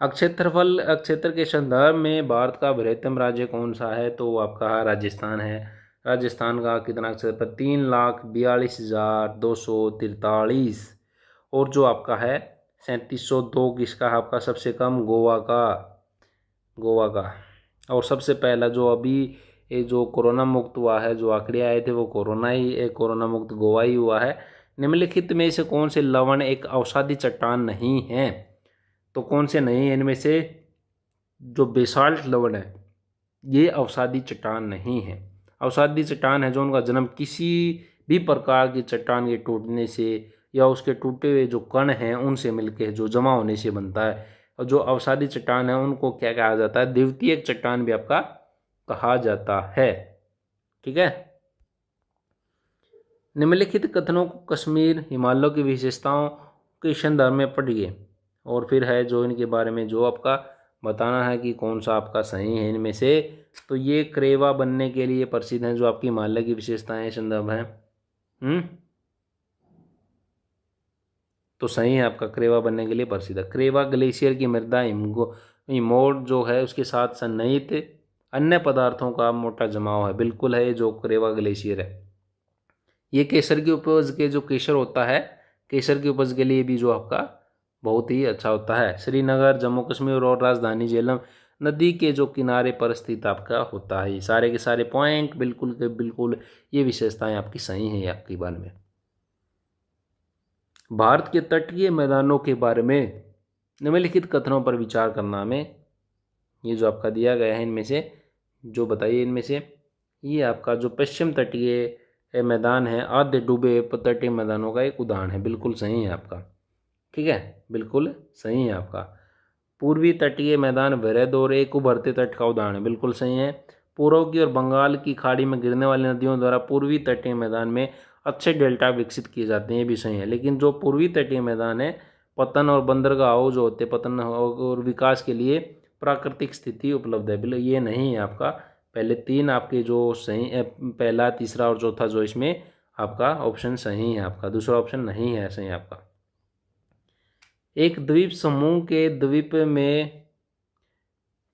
क्षेत्र के संदर्भ में भारत का बृहत्तम राज्य कौन सा है? तो आपका राजस्थान है। राजस्थान का कितना क्षेत्रफल? 3,42,243। और जो आपका है 3702 किसका आपका? सबसे कम गोवा का। और सबसे पहला जो अभी ये जो कोरोना मुक्त हुआ है, जो आंकड़े आए थे वो कोरोना मुक्त गोवा ही हुआ है। निम्नलिखित में से कौन से लवण एक अवसादी चट्टान नहीं है? तो कौन से नहीं है इनमें से? जो बेसाल्ट लवण है ये अवसादी चट्टान नहीं है। अवसादी चट्टान है जो उनका जन्म किसी भी प्रकार की चट्टान के टूटने से या उसके टूटे हुए जो कण हैं उनसे मिलकर जो जमा होने से बनता है। और जो अवसादी चट्टान है उनको क्या कहा जाता है, द्वितीयक चट्टान भी आपका कहा जाता है। ठीक है। निम्नलिखित कथनों को कश्मीर हिमालयों की विशेषताओं के संदर्भ में पढ़िए और फिर है जो इनके बारे में जो आपका बताना है कि कौन सा आपका सही है इनमें से। तो ये करेवा बनने के लिए प्रसिद्ध हैं, जो आपकी हिमालय की विशेषताएं संदर्भ हैं। तो सही है आपका, करेवा बनने के लिए प्रसिद्ध है। करेवा ग्लेशियर की मृदा हिमोड जो है उसके साथ सन्निहित अन्य पदार्थों का मोटा जमाव है। बिल्कुल है, जो करेवा ग्लेशियर है ये केसर की उपज के जो केसर होता है, केसर की उपज के लिए भी जो आपका बहुत ही अच्छा होता है। श्रीनगर जम्मू कश्मीर और राजधानी झेलम नदी के जो किनारे पर स्थित आपका होता है। ये सारे के सारे पॉइंट बिल्कुल के बिल्कुल ये विशेषताएं आपकी सही हैं आपके बारे में। भारत के तटीय मैदानों के बारे में निम्नलिखित कथनों पर विचार करना हमें। ये जो आपका दिया गया है इनमें से जो बताइए इनमें से। ये आपका जो पश्चिम तटीय मैदान है आधे डूबे तटीय मैदानों का एक उदाहरण है। बिल्कुल सही है आपका। ठीक है, बिल्कुल सही है आपका। पूर्वी तटीय मैदान वृहद और एक उभरते तट का उदाहरण है। बिल्कुल सही है। पूर्व की और बंगाल की खाड़ी में गिरने वाली नदियों द्वारा पूर्वी तटीय मैदान में अच्छे डेल्टा विकसित किए जाते हैं, ये भी सही है। लेकिन जो पूर्वी तटीय मैदान है पतन और बंदरगाहों जो होते पतन और विकास के लिए प्राकृतिक स्थिति उपलब्ध है। बिल्कुल ये नहीं है आपका। पहले तीन आपके जो सही पहला तीसरा और चौथा जो इसमें आपका ऑप्शन सही है आपका, दूसरा ऑप्शन नहीं है सही आपका। एक द्वीप समूह के द्वीप में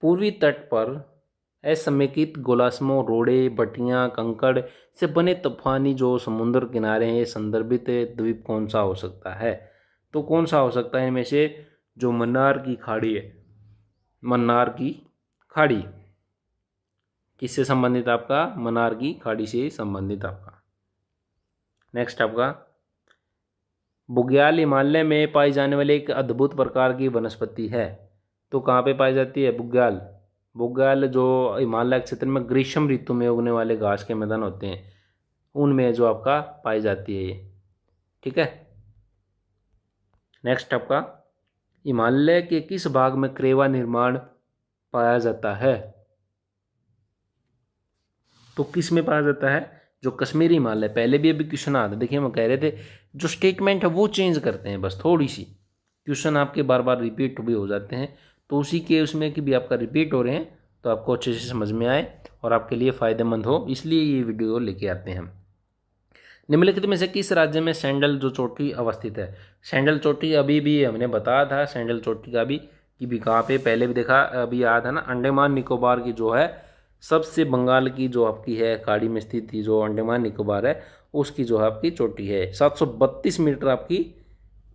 पूर्वी तट पर असमेकित गोलासमो रोड़े बटियां कंकड़ से बने तूफानी जो समुद्र किनारे हैं ये संदर्भित द्वीप कौन सा हो सकता है। तो कौन सा हो सकता है इनमें से, जो मन्नार की खाड़ी है। मन्नार की खाड़ी किससे संबंधित आपका, मन्नार की खाड़ी से संबंधित आपका। नेक्स्ट आपका बुग्याल हिमालय में पाई जाने वाली एक अद्भुत प्रकार की वनस्पति है। तो कहाँ पे पाई जाती है बुग्याल। बुग्याल जो हिमालय क्षेत्र में ग्रीष्म ऋतु में उगने वाले घास के मैदान होते हैं उनमें जो आपका पाई जाती है ये। ठीक है। नेक्स्ट आपका हिमालय के किस भाग में करेवा निर्माण पाया जाता है। तो किस में पाया जाता है, जो कश्मीरी हिमालय। पहले भी अभी क्वेश्चन आता, देखिए हम कह रहे थे जो स्टेटमेंट है वो चेंज करते हैं बस थोड़ी सी, क्वेश्चन आपके बार बार रिपीट भी हो जाते हैं तो उसी के उसमें कि भी आपका रिपीट हो रहे हैं तो आपको अच्छे से समझ में आए और आपके लिए फ़ायदेमंद हो, इसलिए ये वीडियो लेके आते हैं हम। निम्नलिखित में से किस राज्य में सैंडल जो चोटी अवस्थित है। सैंडल चोटी अभी भी हमने बताया था सैंडल चोटी का भी कि भी कहाँ पे, पहले भी देखा अभी याद है ना, अंडमान निकोबार की जो है सबसे बंगाल की जो आपकी है खाड़ी में स्थित थी जो अंडमान निकोबार है उसकी जो है आपकी चोटी है 732 मीटर आपकी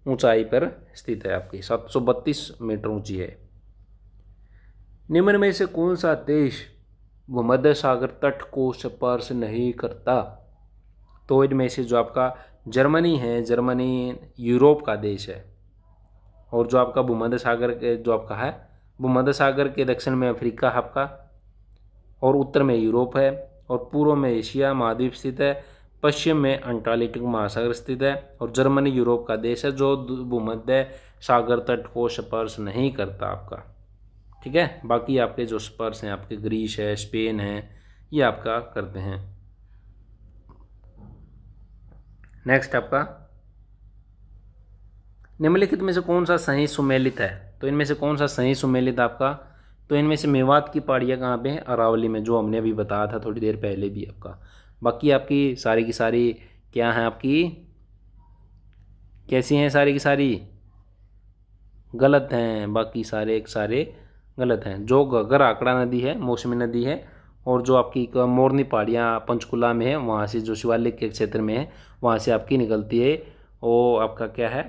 ऊंचाई पर स्थित है, आपकी 732 मीटर ऊंची है। निम्न में से कौन सा देश भूमध्य सागर तट को स्पर्श नहीं करता। तो इनमें से जो आपका जर्मनी है, जर्मनी यूरोप का देश है और जो आपका भूमध्य सागर के जो आपका है भूमध्य सागर के दक्षिण में अफ्रीका है आपका और उत्तर में यूरोप है और पूर्व में एशिया महाद्वीप स्थित है, पश्चिम में अंटार्कटिक महासागर स्थित है और जर्मनी यूरोप का देश है जो भूमध्य सागर तट को स्पर्श नहीं करता आपका। ठीक है, बाकी आपके जो स्पर्श हैं आपके ग्रीस है, स्पेन है, ये आपका करते हैं। नेक्स्ट आपका निम्नलिखित में से कौन सा सही सुमेलित है। तो इनमें से कौन सा सही सुमेलित आपका, तो इनमें से मेवात की पहाड़ियाँ कहाँ पे हैं, अरावली में, जो हमने अभी बताया था थोड़ी देर पहले भी आपका। बाकी आपकी सारी की सारी क्या हैं आपकी कैसी हैं, सारी की सारी गलत हैं, बाकी सारे एक सारे गलत हैं। जो घग्गर आंकड़ा नदी है मौसमी नदी है और जो आपकी मोरनी पहाड़ियाँ पंचकुला में है वहाँ से जो शिवालिक के क्षेत्र में है वहाँ से आपकी निकलती है वो आपका क्या है।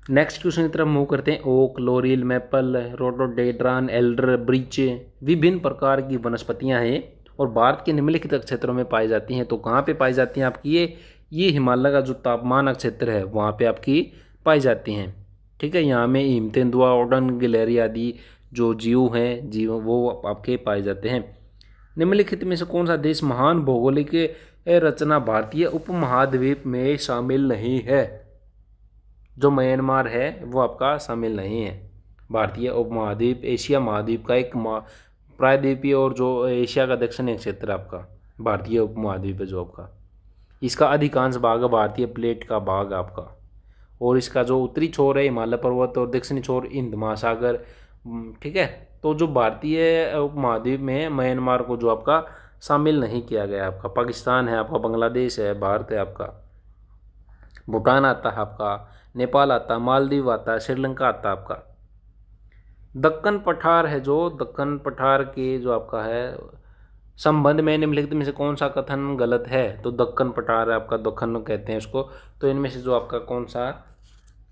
नेक्स्ट क्वेश्चन की तरफ मूव करते हैं। Oak, laurel, maple, rhododendron, alder, birch विभिन्न प्रकार की वनस्पतियां हैं और भारत के निम्नलिखित क्षेत्रों में पाई जाती हैं। तो कहाँ पे पाई जाती हैं आपकी ये हिमालय का जो तापमान क्षेत्र है वहाँ पे आपकी पाई जाती हैं। ठीक है, यहाँ में हिम तेंदुआ, ओडन, गिलहरी आदि जो जीव हैं जीव वो आपके पाए जाते हैं। निम्नलिखित में से कौन सा देश महान भौगोलिक रचना भारतीय उपमहाद्वीप में शामिल नहीं है? जो म्यांमार है वो आपका शामिल नहीं है। भारतीय उपमहाद्वीप एशिया महाद्वीप का एक प्रायद्वीपीय और जो एशिया का दक्षिणी क्षेत्र आपका भारतीय उपमहाद्वीप है जो आपका, इसका अधिकांश भाग भारतीय प्लेट का भाग आपका, और इसका जो उत्तरी छोर है हिमालय पर्वत और दक्षिणी छोर हिंद महासागर। ठीक है, तो जो भारतीय उपमहाद्वीप में है म्यांमार को जो आपका शामिल नहीं किया गया। आपका पाकिस्तान है, आपका बांग्लादेश है, भारत है, आपका भूटान आता है, आपका नेपाल आता है, मालदीव आता है, श्रीलंका आता है आपका। दक्कन पठार है, जो दक्कन पठार के जो आपका है संबंध में निम्नलिखित में से कौन सा कथन गलत है? तो दक्कन पठार है आपका, दक्कन कहते हैं इसको, तो इनमें से जो आपका कौन सा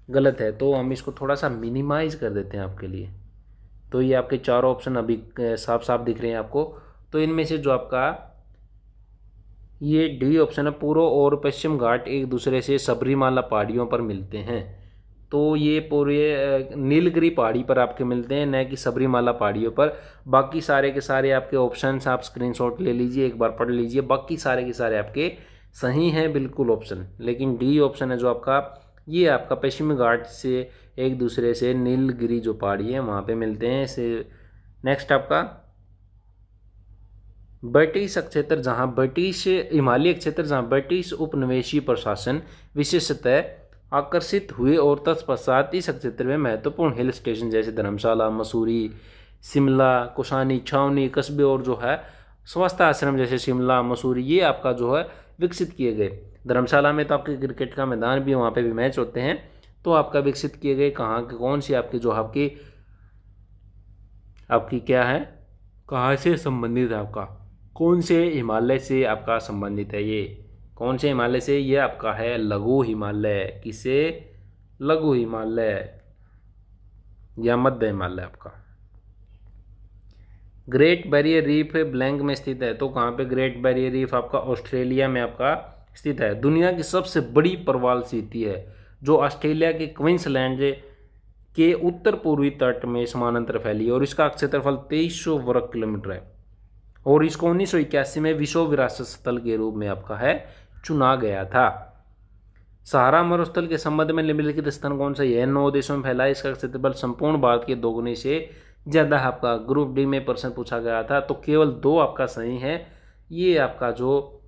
गलत है? तो हम इसको थोड़ा सा मिनिमाइज कर देते हैं आपके लिए। तो ये आपके चारों ऑप्शन अभी साफ साफ दिख रहे हैं आपको। तो इनमें से जो आपका ये डी ऑप्शन है, पूर्व और पश्चिम घाट एक दूसरे से सबरीमाला पहाड़ियों पर मिलते हैं। तो ये पूरे नीलगिरी पहाड़ी पर आपके मिलते हैं, न कि सबरीमाला पहाड़ियों पर। बाकी सारे के सारे आपके ऑप्शंस आप स्क्रीनशॉट ले लीजिए, एक बार पढ़ लीजिए, बाकी सारे के सारे आपके सही हैं बिल्कुल ऑप्शन। लेकिन डी ऑप्शन है जो आपका, ये आपका पश्चिमी घाट से एक दूसरे से नीलगिरी जो पहाड़ी है वहाँ पे मिलते हैं। इसे नेक्स्ट आपका ब्रिटिश क्षेत्र, जहाँ ब्रिटिश हिमालय क्षेत्र, जहाँ ब्रिटिश उपनिवेशी प्रशासन विशेषतः आकर्षित हुए और तत्पश्चात इस क्षेत्र में महत्वपूर्ण हिल स्टेशन जैसे धर्मशाला, मसूरी, शिमला, कुशानी, छावनी, कस्बे और जो है स्वास्थ्य आश्रम जैसे शिमला, मसूरी, ये आपका जो है विकसित किए गए। धर्मशाला में तो आपके क्रिकेट का मैदान भी, वहाँ पे भी मैच होते हैं। तो आपका विकसित किए गए कहाँ के, कौन सी आपकी जो आपकी क्या है, कहाँ से संबंधित है, आपका कौन से हिमालय से आपका संबंधित है? ये कौन से हिमालय से? ये आपका है लघु हिमालय। किसे? लघु हिमालय या मध्य हिमालय आपका। ग्रेट बैरियर रीफ ब्लैंक में स्थित है। तो कहाँ पे ग्रेट बैरियर रीफ आपका? ऑस्ट्रेलिया में आपका स्थित है। दुनिया की सबसे बड़ी प्रवाल सीटी है जो ऑस्ट्रेलिया के क्वींसलैंड के उत्तर पूर्वी तट में समानांतर फैली है और इसका क्षेत्रफल 2300 वर्ग किलोमीटर है और इसको 1981 में विश्व विरासत स्थल के रूप में आपका है चुना गया था। सहारा मरुस्थल के संबंध में निम्नलिखित स्थान कौन सा? यह 9 देशों में फैला है। इसका क्षेत्रफल संपूर्ण भारत के दोगुने से ज़्यादा आपका ग्रुप डी में प्रश्न पूछा गया था, तो केवल 2 आपका सही है। ये आपका जो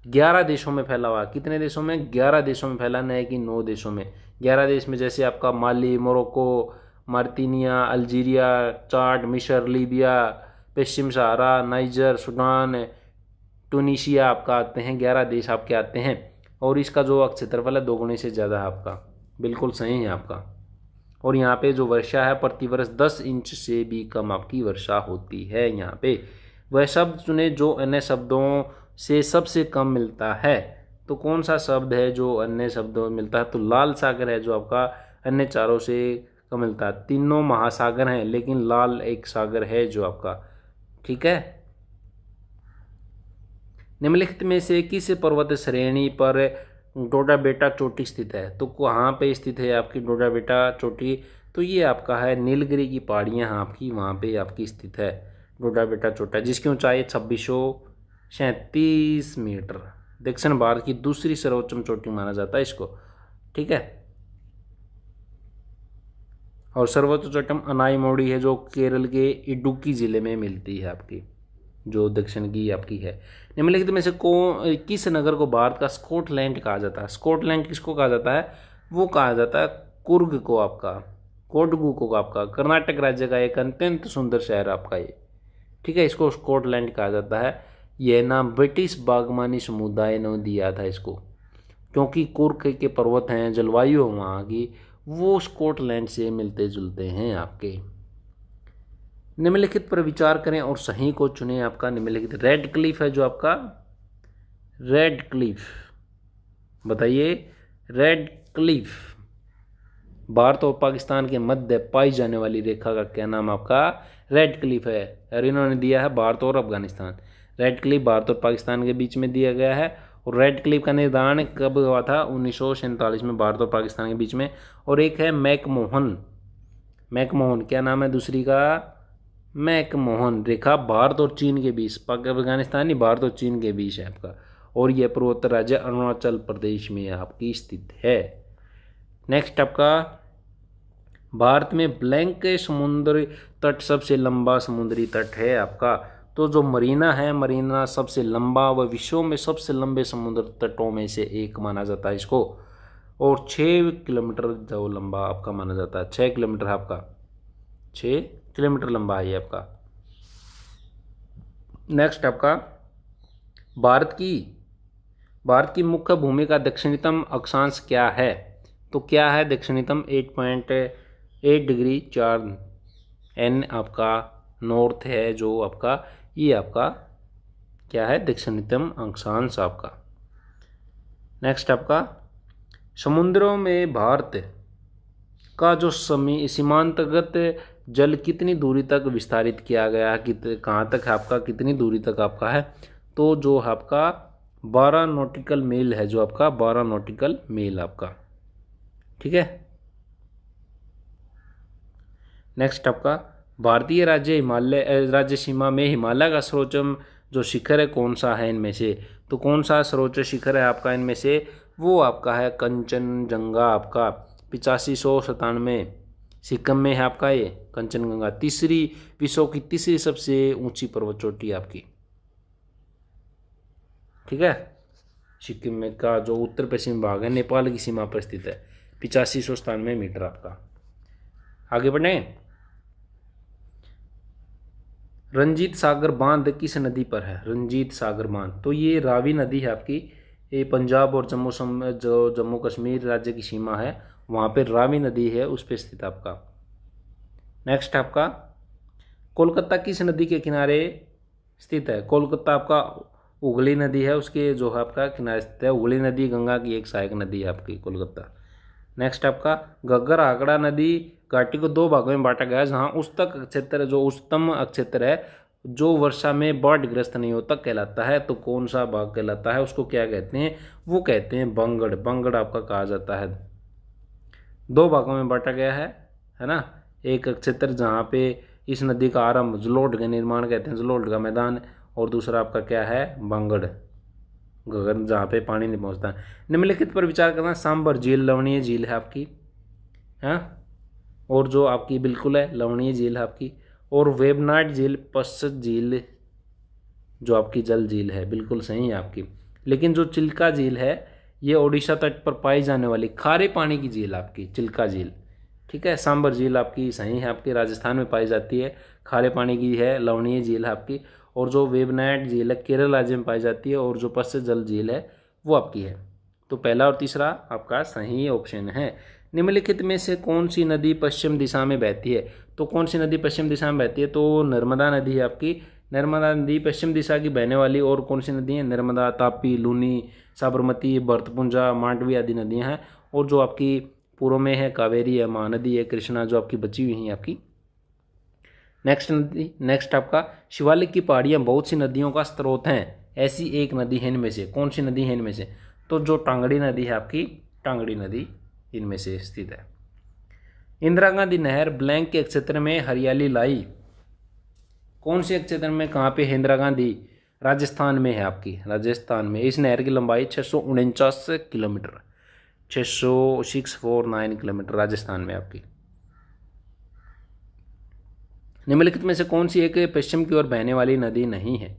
11 देशों में फैला हुआ, कितने देशों में? 11 देशों में फैला, नहीं कि 9 देशों में। 11 देश में जैसे आपका माली, मोरक्को, मार्तिनिया, अल्जीरिया, चाड, मिस्र, लीबिया, पश्चिम सहारा, नाइजर, सूडान, टूनीशिया आपका आते हैं। 11 देश आपके आते हैं और इसका जो क्षेत्रफल है दोगुने से ज़्यादा है आपका, बिल्कुल सही है आपका। और यहाँ पे जो वर्षा है प्रतिवर्ष 10 इंच से भी कम आपकी वर्षा होती है। यहाँ पे वह शब्द चुने जो अन्य शब्दों से सबसे कम मिलता है। तो कौन सा शब्द है जो अन्य शब्दों में मिलता है? तो लाल सागर है जो आपका अन्य चारों से कम मिलता है। तीनों महासागर हैं लेकिन लाल एक सागर है जो आपका, ठीक है। निम्नलिखित में से किस पर्वत श्रेणी पर डोडा बेटा चोटी स्थित है? तो कहाँ पे स्थित है आपकी डोडा बेटा चोटी? तो ये आपका है नीलगिरी की पहाड़ियाँ आपकी वहाँ पे आपकी स्थित है डोडा बेटा चोटा, जिसकी ऊंचाई 2637 मीटर। दक्षिण भारत की दूसरी सर्वोच्च चोटी माना जाता है इसको, ठीक है। और सर्वोच्च चोटी अनाईमोड़ी है जो केरल के इडुक्की जिले में मिलती है आपकी, जो दक्षिण की आपकी है। निम्नलिखित में से किस नगर को भारत का स्कॉटलैंड कहा जाता है? स्कॉटलैंड किसको कहा जाता है? वो कहा जाता है कुर्ग को आपका, कोडगू को आपका, कर्नाटक राज्य का एक अत्यंत सुंदर शहर आपका ये, ठीक है। इसको स्कॉटलैंड कहा जाता है। यह नाम ब्रिटिश बागवानी समुदाय ने दिया था इसको, क्योंकि कुर्ग के पर्वत हैं, जलवायु वहाँ की वो स्कॉटलैंड से मिलते जुलते हैं आपके। निम्नलिखित पर विचार करें और सही को चुनें। आपका निम्नलिखित रेड क्लिफ है जो आपका, रेड क्लिफ बताइए। रेड क्लिफ भारत और पाकिस्तान के मध्य पाई जाने वाली रेखा का क्या नाम आपका? रेड क्लिफ है। और इन्होंने दिया है भारत और अफगानिस्तान। रेड क्लिफ भारत और पाकिस्तान के बीच में दिया गया है। और रेड क्लिफ का निर्धारण कब हुआ था? 1947 में भारत और पाकिस्तान के बीच में। और एक है मैकमोहन, मैकमोहन क्या नाम है दूसरी का? मैकमोहन रेखा भारत और चीन के बीच, अफगानिस्तान नहीं, भारत और चीन के बीच है आपका, और यह पूर्वोत्तर राज्य अरुणाचल प्रदेश में आपकी स्थित है। नेक्स्ट आपका, भारत में ब्लैंक समुद्री तट सबसे लंबा समुद्री तट है आपका। तो जो मरीना है, मरीना सबसे लंबा व विश्व में सबसे लंबे समुद्र तटों में से एक माना जाता है इसको, और 6 किलोमीटर जो लंबा आपका माना जाता है। 6 किलोमीटर आपका, 6 किलोमीटर लंबा है ये आपका। नेक्स्ट आपका, भारत की मुख्य भूमि का दक्षिणतम अक्षांश क्या है? तो क्या है दक्षिणतम? 8.8 डिग्री 4 N आपका नॉर्थ है जो आपका, ये आपका क्या है दक्षिणतम अक्षांश आपका। नेक्स्ट आपका, समुद्रों में भारत का जो सीमांतगत जल कितनी दूरी तक विस्तारित किया गया है, कहाँ तक है आपका, कितनी दूरी तक आपका है? तो जो आपका 12 नॉटिकल मील है, जो आपका 12 नॉटिकल मील आपका, ठीक है। नेक्स्ट आपका, भारतीय राज्य सीमा में हिमालय का सर्वोच्च जो शिखर है कौन सा है इनमें से? तो कौन सा सर्वोच्च शिखर है आपका इनमें से? वो आपका है कंचनजंगा आपका, 8597 सिक्किम में है आपका ये कंचनजंगा। विश्व की तीसरी सबसे ऊंची पर्वत चोटी आपकी, ठीक है। सिक्किम में का जो उत्तर पश्चिम भाग है, नेपाल की सीमा पर स्थित है, 8597 मीटर आपका। आगे बढ़े, रंजीत सागर बांध किस नदी पर है? रंजीत सागर बांध, तो ये रावी नदी है आपकी, ये पंजाब और जम्मू कश्मीर राज्य की सीमा है, वहाँ पे रावी नदी है, उस पर स्थित आपका। नेक्स्ट आपका, कोलकाता किस नदी के किनारे स्थित है? कोलकाता आपका हुगली नदी है, उसके जो है आपका किनारे स्थित है। हुगली नदी गंगा की एक सहायक नदी है आपकी कोलकाता। नेक्स्ट आपका, घग्गर आगड़ा नदी घाटी को 2 भागों में बांटा गया है, जहाँ उस्तक क्षेत्र जो उच्चतम क्षेत्र है जो वर्षा में बाढ़ग्रस्त नहीं होता कहलाता है। तो कौन सा भाग कहलाता है, उसको क्या कहते हैं? वो कहते हैं बंगड़। बंगड़ आपका कहा जाता है। 2 भागों में बांटा गया है ना। एक क्षेत्र जहाँ पे इस नदी का आरंभ जलोढ़ का निर्माण कहते हैं, जलोढ़ का मैदान, और दूसरा आपका क्या है? बंगड़, गगन जहाँ पे पानी नहीं पहुँचता। निम्नलिखित पर विचार करना, सांबर झील लवणीय झील है आपकी, हाँ, और जो आपकी बिल्कुल है लवणीय झील है आपकी, और वेबनाड झील पश्चिम झील जो आपकी जल झील है, बिल्कुल सही है आपकी। लेकिन जो चिल्का झील है ये ओडिशा तट पर पाई जाने वाली खारे पानी की झील आपकी, चिल्का झील, ठीक है। सांबर झील आपकी सही है आपकी, राजस्थान में पाई जाती है, खारे पानी की है, लवणीय झील है आपकी। और जो वेबनाड झील है केरल राज्य में पाई जाती है, और जो पश्चिम जल झील है वो आपकी है। तो पहला और तीसरा आपका सही ऑप्शन है। निम्नलिखित में से कौन सी नदी पश्चिम दिशा में बहती है? तो कौन सी नदी पश्चिम दिशा में बहती है? तो नर्मदा नदी है आपकी। नर्मदा नदी पश्चिम दिशा की बहने वाली और कौन सी नदी है? नर्मदा, तापी, लूनी, साबरमती, भरतपुंजा, मांडवी आदि नदियां हैं। और जो आपकी पूर्व में है कावेरी है, महानदी है, कृष्णा जो आपकी बची हुई हैं आपकी। नेक्स्ट आपका, शिवालिक की पहाड़ियाँ बहुत सी नदियों का स्रोत हैं, ऐसी एक नदी है इनमें से। कौन सी नदी है इनमें से? तो जो टांगड़ी नदी है आपकी, टांगड़ी नदी इनमें से स्थित है। इंदिरा गांधी नहर ब्लैंक के क्षेत्र में हरियाली लाई, कौन से क्षेत्र में, कहाँ पे है इंदिरा गांधी? राजस्थान में है आपकी, राजस्थान में। इस नहर की लंबाई 649 किलोमीटर, 649 किलोमीटर राजस्थान में आपकी। निम्नलिखित में से कौन सी एक पश्चिम की ओर बहने वाली नदी नहीं है?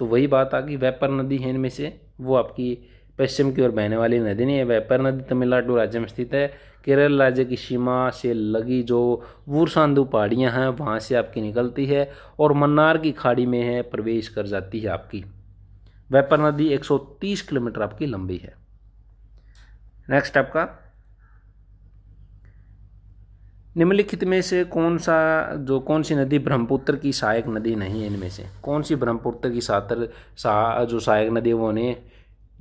तो वही बात आ गई, वेपर नदी है इनमें से, वो आपकी पश्चिम की ओर बहने वाली नदी नहीं है। वेपर नदी तमिलनाडु राज्य में स्थित है, केरल राज्य की सीमा से लगी जो वूरसांदु पहाड़ियाँ हैं वहाँ से आपकी निकलती है, और मन्नार की खाड़ी में है प्रवेश कर जाती है आपकी। वेपर नदी 130 किलोमीटर आपकी लंबी है। नेक्स्ट आपका, निम्नलिखित में से कौन सी नदी ब्रह्मपुत्र की सहायक नदी नहीं है इनमें से? कौन सी ब्रह्मपुत्र की जो सहायक नदी वो नहीं है?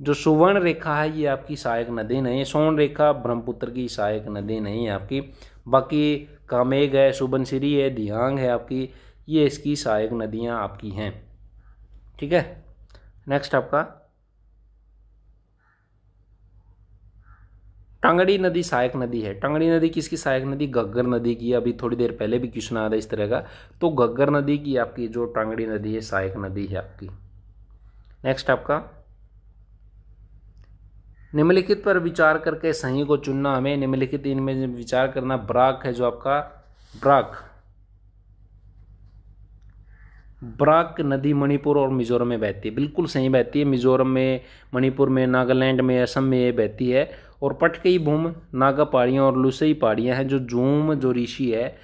जो सुवर्ण रेखा है ये आपकी सहायक नदी नहीं है, स्वर्ण रेखा ब्रह्मपुत्र की सहायक नदी नहीं है आपकी। बाकी कामेग है, सुबनसिरी है, दियांग है आपकी, ये इसकी सहायक नदियाँ आपकी हैं, ठीक है। नेक्स्ट आपका, टांगड़ी नदी सहायक नदी है। टांगड़ी नदी किसकी सहायक नदी? घग्गर नदी की। अभी थोड़ी देर पहले भी क्वेश्चन आ रहा है इस तरह का। तो घग्गर नदी की आपकी जो टांगड़ी नदी है सहायक नदी है आपकी। नेक्स्ट आपका, निम्नलिखित पर विचार करके सही को चुनना। हमें निम्नलिखित इनमें विचार करना। ब्राक है जो आपका, ब्राक नदी मणिपुर और मिजोरम में बहती है। बिल्कुल सही बहती है। मिजोरम में, मणिपुर में, नागालैंड में, असम में ये बहती है। और पटकई भूम, नागा पहाड़ियाँ और लुसई पहाड़ियाँ हैं। जो झूम जो ऋषि है,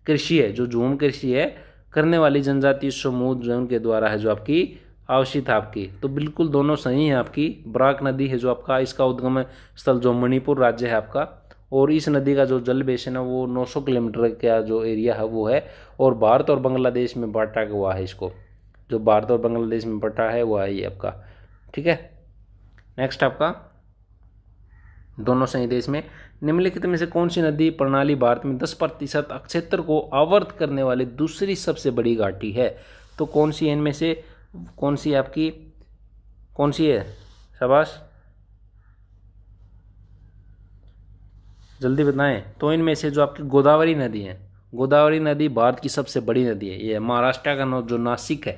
कृषि है, जो झूम कृषि है करने वाली जनजातीय समूह जो के द्वारा है जो आपकी आवश्यक आपकी। तो बिल्कुल दोनों सही है आपकी। ब्राक नदी है जो आपका, इसका उद्गम स्थल जो मणिपुर राज्य है आपका। और इस नदी का जो जल बेसिन है वो 900 किलोमीटर का जो एरिया है वो है। और भारत और बांग्लादेश में बांटा हुआ है इसको। जो भारत और बांग्लादेश में बांटा है वो है ये आपका। ठीक है। नेक्स्ट आपका, दोनों सही देश में निम्नलिखित में से कौन सी नदी प्रणाली भारत में 10% क्षेत्र को आवर्त करने वाली दूसरी सबसे बड़ी घाटी है? तो कौन सी है इनमें से? कौन सी आपकी, कौन सी है? शाबाश, जल्दी बताएं। तो इनमें से जो आपकी गोदावरी नदी है, गोदावरी नदी भारत की सबसे बड़ी नदी है। ये महाराष्ट्र का जो नासिक है,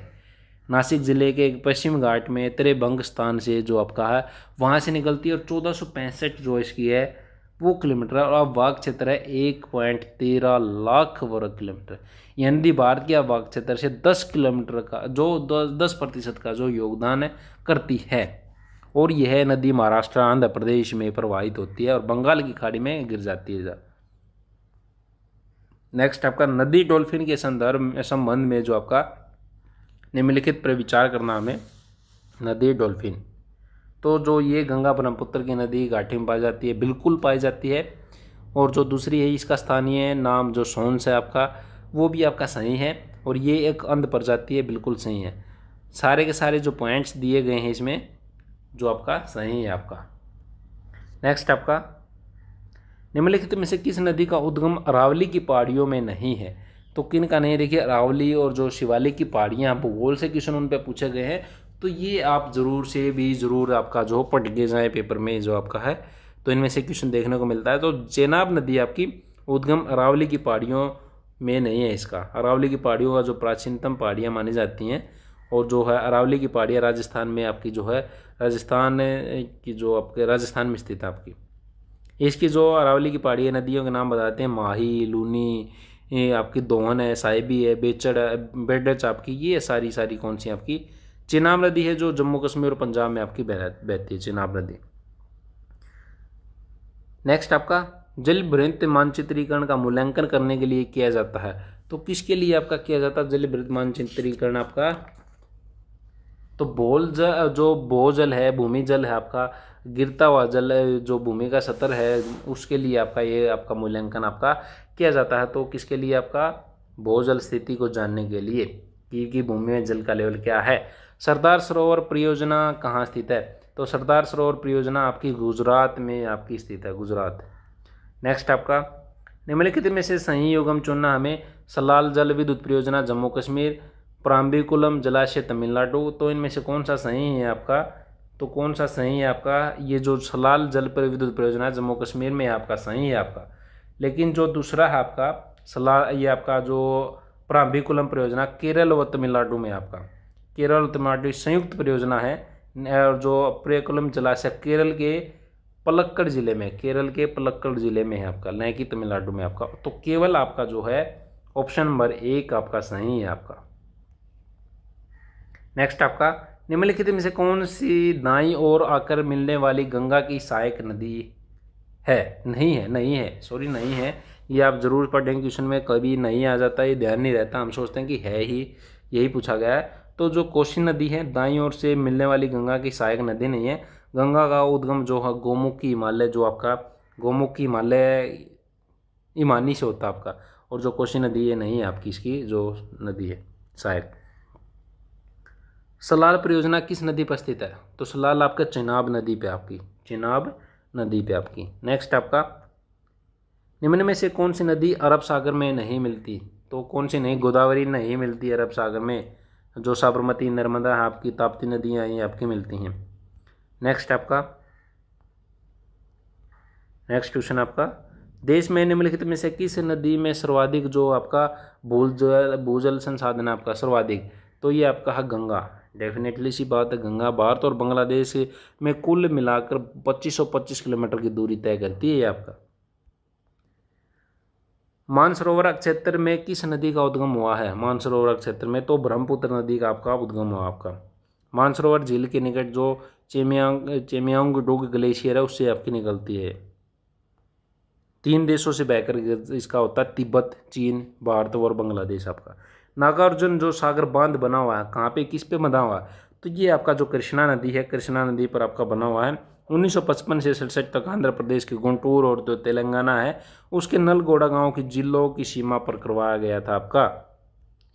नासिक जिले के पश्चिम घाट में त्रिभंग स्थान से जो आपका है वहाँ से निकलती है। और 1465 जो इसकी है वो किलोमीटर है। और आवाक क्षेत्र है 1.13 लाख वर्ग किलोमीटर। यह नदी भारत के आवाक क्षेत्र से 10 किलोमीटर का जो 10% का जो योगदान है करती है। और यह नदी महाराष्ट्र, आंध्र प्रदेश में प्रवाहित होती है और बंगाल की खाड़ी में गिर जाती है। नेक्स्ट आपका, नदी डॉल्फिन के संबंध में जो आपका निम्नलिखित पर विचार करना हमें। नदी डॉल्फिन, तो जो ये गंगा ब्रह्मपुत्र की नदी घाटी में पाई जाती है, बिल्कुल पाई जाती है। और जो दूसरी है इसका स्थानीय नाम जो सोन्स है आपका, वो भी आपका सही है। और ये एक अंध प्रजाति है, बिल्कुल सही है। सारे के सारे जो पॉइंट्स दिए गए हैं इसमें जो आपका सही है आपका। नेक्स्ट आपका, निम्नलिखित में से किस नदी का उद्गम अरावली की पहाड़ियों में नहीं है? तो किन का नहीं? देखिए, अरावली और जो शिवालिक की पहाड़ियाँ भूगोल से क्वेश्चन उन पे पूछे गए हैं। तो ये आप ज़रूर आपका जो पढ़ के जाए पेपर में जो आपका है, तो इनमें से क्वेश्चन देखने को मिलता है। तो चेनाब नदी आपकी उद्गम अरावली की पहाड़ियों में नहीं है। इसका अरावली की पहाड़ियों का जो प्राचीनतम पहाड़ियाँ मानी जाती हैं, और जो है अरावली की पहाड़ियाँ राजस्थान में आपकी जो है, राजस्थान की जो आपके राजस्थान में स्थित है आपकी। इसकी जो अरावली की पहाड़ी नदियों के नाम बताते हैं, माही, लूनी, ये आपकी दोहन है, साहिबी है, बेचड़ है, बेडच आपकी। ये सारी कौन सी आपकी चिनाब नदी है जो जम्मू कश्मीर और पंजाब में आपकी बहती है, चिनाब नदी। नेक्स्ट आपका, जल भ्रमित मानचित्रीकरण का मूल्यांकन करने के लिए किया जाता है। तो किसके लिए आपका किया जाता है जल भ्रमित मानचित्रीकरण आपका? तो जो भूजल है, भूमि जल है आपका, गिरता हुआ जल जो भूमि का सतह है, उसके लिए आपका ये आपका मूल्यांकन आपका किया जाता है। तो किसके लिए? आपका भूजल स्थिति को जानने के लिए कि भूमि में जल का लेवल क्या है। सरदार सरोवर परियोजना कहाँ स्थित है? तो सरदार सरोवर परियोजना आपकी गुजरात में आपकी स्थित है, गुजरात। नेक्स्ट आपका, निम्नलिखित में से सही योगम चुनना हमें। सलाल जल विद्युत परियोजना जम्मू कश्मीर, प्राम्बिकुलम जलाशय तमिलनाडु। तो इनमें से कौन सा सही है आपका? तो कौन सा सही है आपका? ये जो सलाल जल पर विद्युत परियोजना जम्मू कश्मीर में आपका सही है आपका। लेकिन जो दूसरा है आपका ये आपका जो प्राम्बिकुलम परियोजना केरल व तमिलनाडु में आपका, केरल और तमिलनाडु संयुक्त परियोजना है। और जो प्राम्बिकुलम जलाशय केरल के पलक्कड़ जिले में, केरल के पलक्कड़ जिले में है आपका, न कि तमिलनाडु में आपका। तो केवल आपका जो है ऑप्शन नंबर 1 आपका सही है आपका। नेक्स्ट आपका, निम्नलिखित में से कौन सी दाईं ओर आकर मिलने वाली गंगा की सहायक नदी है? नहीं है। ये आप जरूर पढ़ेंगे, क्वेश्चन में कभी नहीं आ जाता, ये ध्यान नहीं रहता, हम सोचते हैं कि है ही, यही पूछा गया है। तो जो कोसी नदी है दाईं ओर से मिलने वाली गंगा की सहायक नदी नहीं है। गंगा का उद्गम जो है गोमुखी हिमालय, जो आपका गोमुखी हिमालय इमानी से होता है आपका। और जो कोसी नदी है नहीं है आपकी, इसकी जो नदी है सहायक। सलाल परियोजना किस नदी पर स्थित है? तो सलाल आपका चिनाब नदी पे आपकी, चिनाब नदी पे आपकी। नेक्स्ट आपका, निम्न में से कौन सी नदी अरब सागर में नहीं मिलती? तो कौन सी नहीं? गोदावरी नहीं मिलती अरब सागर में। जो साबरमती, नर्मदा आपकी, ताप्ती नदियाँ ये आपकी मिलती हैं। नेक्स्ट आपका, नेक्स्ट क्वेश्चन आपका, देश में निम्नलिखित में से किस नदी में सर्वाधिक जो आपका भूजल संसाधन है आपका सर्वाधिक, तो ये आपका है गंगा। डेफिनेटली सी बात है, गंगा भारत और बांग्लादेश में कुल मिलाकर 2525 किलोमीटर की दूरी तय करती है ये आपका। मानसरोवर क्षेत्र में किस नदी का उद्गम हुआ है, मानसरोवर क्षेत्र में तो ब्रह्मपुत्र नदी का आपका उद्गम हुआ आपका। मानसरोवर झील के निकट जो चेमियांगडोंग ग्लेशियर है उससे आपकी निकलती है। 3 देशों से बहकर इसका होता है, तिब्बत, चीन, भारत और बांग्लादेश आपका। नागार्जुन जो सागर बांध बना हुआ है कहाँ पे, किस पे बना हुआ है, तो ये आपका जो कृष्णा नदी है, कृष्णा नदी पर आपका बना हुआ है। 1955 से 67 तक आंध्र प्रदेश के गुंटूर और जो तेलंगाना है उसके नलगोड़ा गांव की जिलों की सीमा पर करवाया गया था आपका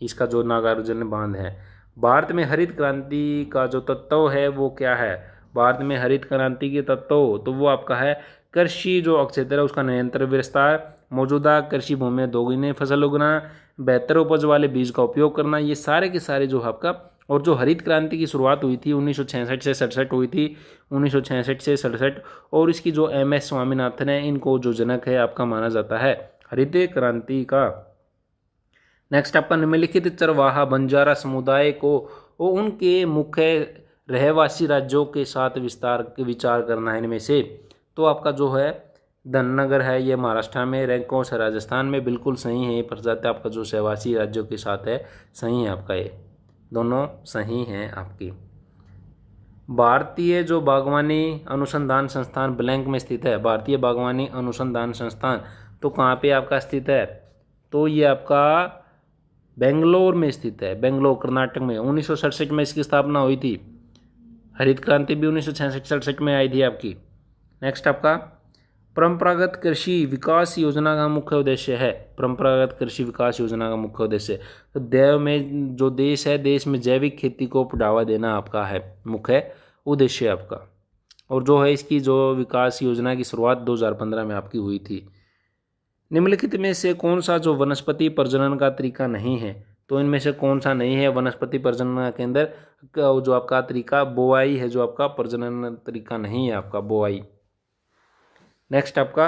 इसका जो नागार्जुन बांध है। भारत में हरित क्रांति का जो तत्व है वो क्या है, भारत में हरित क्रांति के तत्व तो वो आपका है कृषि जो क्षेत्र है उसका निरंतर विस्तार, मौजूदा कृषि भूमि में दोगुनी फसल उगना, बेहतर उपज वाले बीज का उपयोग करना, ये सारे के सारे जो आपका। और जो हरित क्रांति की शुरुआत हुई थी 1966 से 67 हुई थी, 1966 से 67, और इसकी जो MS स्वामीनाथन है इनको जो जनक है आपका माना जाता है हरित क्रांति का। नेक्स्ट आपका, निम्नलिखित चरवाहा बंजारा समुदाय को उनके मुख्य रहवासी राज्यों के साथ विचार करना है इनमें से, तो आपका जो है धननगर है ये महाराष्ट्र में, रैंकोस है राजस्थान में, बिल्कुल सही है ये प्रजाति आपका जो सहवासी राज्यों के साथ है, सही है आपका, ये दोनों सही हैं आपकी। भारतीय जो बागवानी अनुसंधान संस्थान ब्लैंक में स्थित है, भारतीय बागवानी अनुसंधान संस्थान तो कहाँ पे आपका स्थित है, तो ये आपका बेंगलोर में स्थित है, बेंगलोर कर्नाटक में। 1967 में इसकी स्थापना हुई थी। हरित क्रांति भी 1966 में आई थी आपकी। नेक्स्ट आपका, परंपरागत कृषि विकास योजना का मुख्य उद्देश्य है, परंपरागत कृषि विकास योजना का मुख्य उद्देश्य तो देव में जो देश है, देश में जैविक खेती को बढ़ावा देना आपका है मुख्य उद्देश्य आपका। और जो है इसकी जो विकास योजना की शुरुआत 2015 में आपकी हुई थी। निम्नलिखित में से कौन सा जो वनस्पति प्रजनन का तरीका नहीं है, तो इनमें से कौन सा नहीं है वनस्पति प्रजनन के अंदर जो आपका तरीका बोआई है, जो आपका प्रजनन तरीका नहीं है आपका बोआई। नेक्स्ट आपका,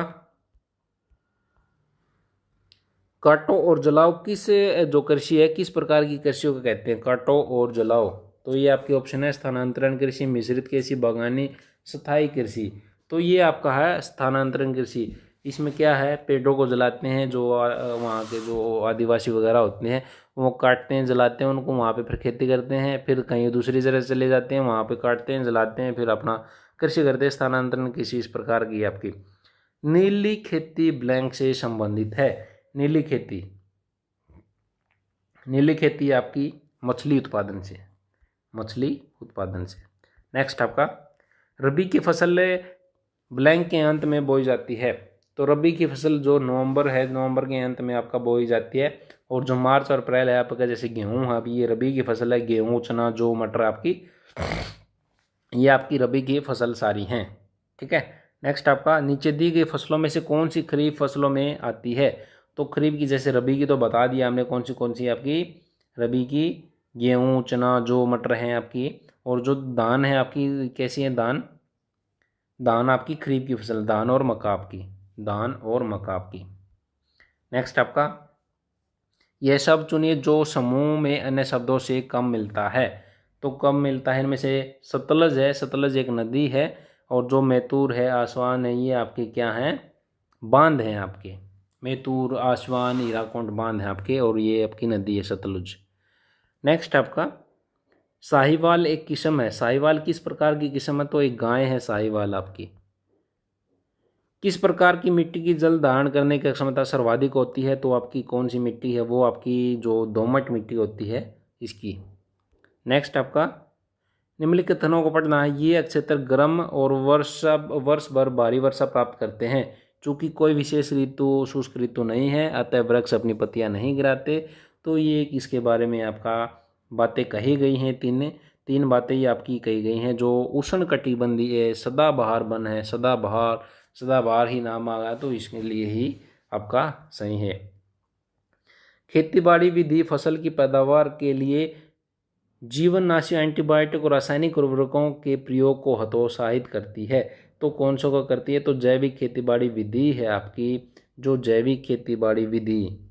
काटो और जलाओ किस जो कृषि है किस प्रकार की कृषियों को कहते हैं, काटो और जलाओ, तो ये आपके ऑप्शन है स्थानांतरण कृषि, मिश्रित कृषि, बागवानी, स्थायी कृषि। तो ये आपका है स्थानांतरण कृषि। इसमें क्या है, पेड़ों को जलाते हैं, जो वहाँ के जो आदिवासी वगैरह होते हैं वो काटते हैं जलाते हैं उनको, वहाँ पे फिर खेती करते हैं, फिर कहीं दूसरी जगह चले जाते हैं, वहाँ पे काटते हैं जलाते हैं, फिर अपना कृषि करते हैं। स्थानांतरण कृषि इस प्रकार की आपकी। नीली खेती ब्लैंक से संबंधित है, नीली खेती, नीली खेती आपकी मछली उत्पादन से, मछली उत्पादन से। नेक्स्ट आपका, रबी की फसल ब्लैंक के अंत में बोई जाती है, तो रबी की फसल जो नवंबर है, नवंबर के अंत में आपका बोई जाती है। और जो मार्च और अप्रैल है आपका, जैसे गेहूँ है, अभी ये रबी की फसल है, गेहूँ, चना, जौ, मटर आपकी, ये आपकी रबी की फसल सारी हैं, ठीक है। नेक्स्ट आपका, नीचे दी गई फसलों में से कौन सी खरीफ फसलों में आती है, तो खरीफ की जैसे रबी की तो बता दिया हमने कौन सी आपकी रबी की, गेहूँ, चना, जौ, मटर हैं आपकी। और जो धान है आपकी कैसी है, धान, धान आपकी खरीफ की फसल, धान और मक्का आपकी, धान और मक्का आपकी। नेक्स्ट आपका, यह सब चुनिए जो समूह में अन्य शब्दों से कम मिलता है, तो कम मिलता है इनमें से सतलज है, सतलज एक नदी है, और जो मैतूर है, आसवान है, ये आपके क्या हैं, बांध हैं आपके, मैतूर, आसवान, हीराकुंड बांध हैं आपके, और ये आपकी नदी है सतलुज। नेक्स्ट आपका, साहिवाल एक किस्म है, साहिवाल किस प्रकार की किस्म है, तो एक गाय है साहिवाल आपकी। किस प्रकार की मिट्टी की जल धारण करने की क्षमता सर्वाधिक होती है, तो आपकी कौन सी मिट्टी है, वो आपकी जो दोमट मिट्टी होती है इसकी। नेक्स्ट आपका, निम्नलिखित कथनों को पढ़ना है, ये क्षेत्र गर्म और वर्ष भर भारी वर्षा प्राप्त करते हैं, चूँकि कोई विशेष ऋतु शुष्क ऋतु नहीं है, अतः वृक्ष अपनी पत्तियां नहीं गिराते। तो ये इसके बारे में आपका बातें कही गई हैं, तीन बातें ये आपकी कही गई हैं। जो उष्ण कटिबंधीय सदाबहार वन है, सदाबहार ही नाम आ गया तो इसके लिए ही आपका सही है। खेतीबाड़ी विधि फसल की पैदावार के लिए जीवननाशी एंटीबायोटिक और रासायनिक उर्वरकों के प्रयोग को हतोत्साहित करती है। तो कौन सा का करती है, तो जैविक खेतीबाड़ी विधि है आपकी, जो जैविक खेतीबाड़ी विधि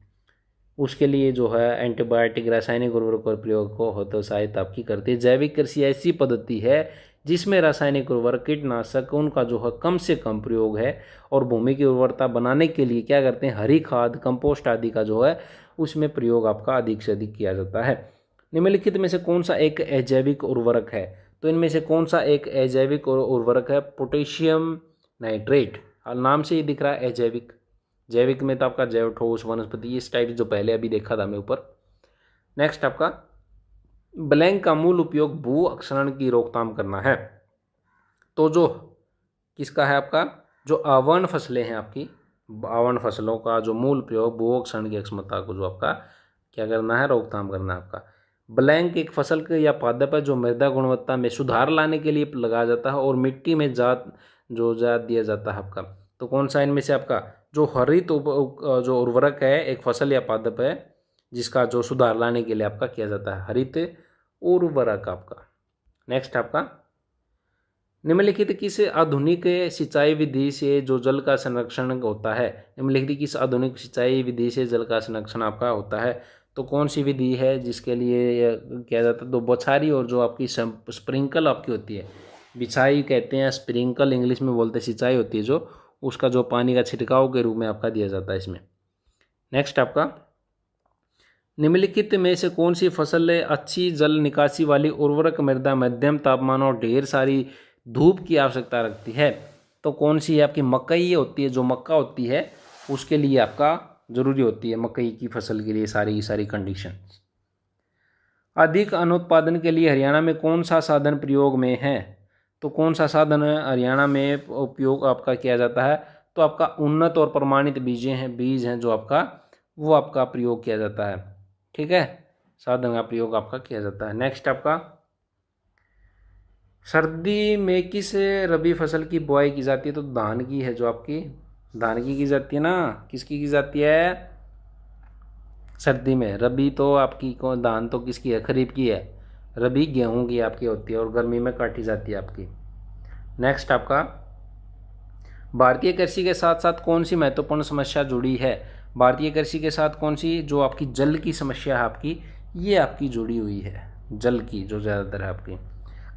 उसके लिए जो है एंटीबायोटिक रासायनिक उर्वरक और प्रयोग को हतोत्साहित आपकी करती है। जैविक कृषि ऐसी पद्धति है जिसमें रासायनिक उर्वरक कीटनाशक उनका जो है कम से कम प्रयोग है और भूमि की उर्वरता बनाने के लिए क्या करते हैं, हरी खाद कंपोस्ट आदि का जो है उसमें प्रयोग आपका अधिक से अधिक किया जाता है। निम्नलिखित में से कौन सा एक अजैविक उर्वरक है, तो इनमें से कौन सा एक अजैविक उर्वरक है, पोटेशियम नाइट्रेट, नाम से ही दिख रहा है अजैविक। जैविक में तो आपका जैव ठोस वनस्पति इस टाइप जो पहले अभी देखा था मैं ऊपर। नेक्स्ट आपका ब्लैंक का मूल उपयोग भू अक्षरण की रोकथाम करना है। तो जो किसका है आपका, जो आवरण फसलें हैं आपकी, आवरण फसलों का जो मूल प्रयोग भू अक्षरण की अक्षमता को जो आपका क्या करना है, रोकथाम करना है आपका। ब्लैंक एक फसल के या पादप है जो मृदा गुणवत्ता में सुधार लाने के लिए लगाया जाता है और मिट्टी में जात दिया जाता है आपका। तो कौन सा इनमें से आपका जो हरित जो उर्वरक है एक फसल या पादप है जिसका जो सुधार लाने के लिए आपका किया जाता है, हरित उर्वरक आपका। नेक्स्ट आपका निम्नलिखित किस आधुनिक सिंचाई विधि से जो जल का संरक्षण होता है, निम्नलिखित किस आधुनिक सिंचाई विधि से जल का संरक्षण आपका होता है, तो कौन सी विधि है जिसके लिए किया जाता है, तो बौछारी और जो आपकी स्प्रिंकल आपकी होती है, बिछाई कहते हैं, स्प्रिंकल इंग्लिश में बोलते हैं, सिंचाई होती है जो उसका जो पानी का छिड़काव के रूप में आपका दिया जाता है इसमें। नेक्स्ट आपका निम्नलिखित में से कौन सी फसल अच्छी जल निकासी वाली उर्वरक मृदा मध्यम तापमान और ढेर सारी धूप की आवश्यकता रखती है, तो कौन सी है आपकी मकई होती है, जो मक्का होती है उसके लिए आपका जरूरी होती है, मकई की फसल के लिए सारी की सारी कंडीशन। अधिक अनुत्पादन के लिए हरियाणा में कौन सा साधन प्रयोग में है, तो कौन सा साधन हरियाणा में उपयोग आपका किया जाता है, तो आपका उन्नत और प्रमाणित बीज हैं जो आपका वो आपका प्रयोग किया जाता है। ठीक है, साधन का प्रयोग आपका किया जाता है। नेक्स्ट आपका सर्दी में किस रबी फसल की बुआई की जाती है, तो धान की है, जो आपकी धान की जाती है ना, किसकी की जाती है सर्दी में। रबी तो आपकी कौन, धान तो किसकी है, खरीफ की है, रबी गेहूं की आपकी होती है और गर्मी में काटी जाती है आपकी। नेक्स्ट आपका भारतीय कृषि के साथ साथ कौन सी महत्वपूर्ण समस्या जुड़ी है, भारतीय कृषि के साथ कौन सी जो आपकी जल की समस्या है आपकी, ये आपकी जुड़ी हुई है, जल की जो ज़्यादातर है आपकी।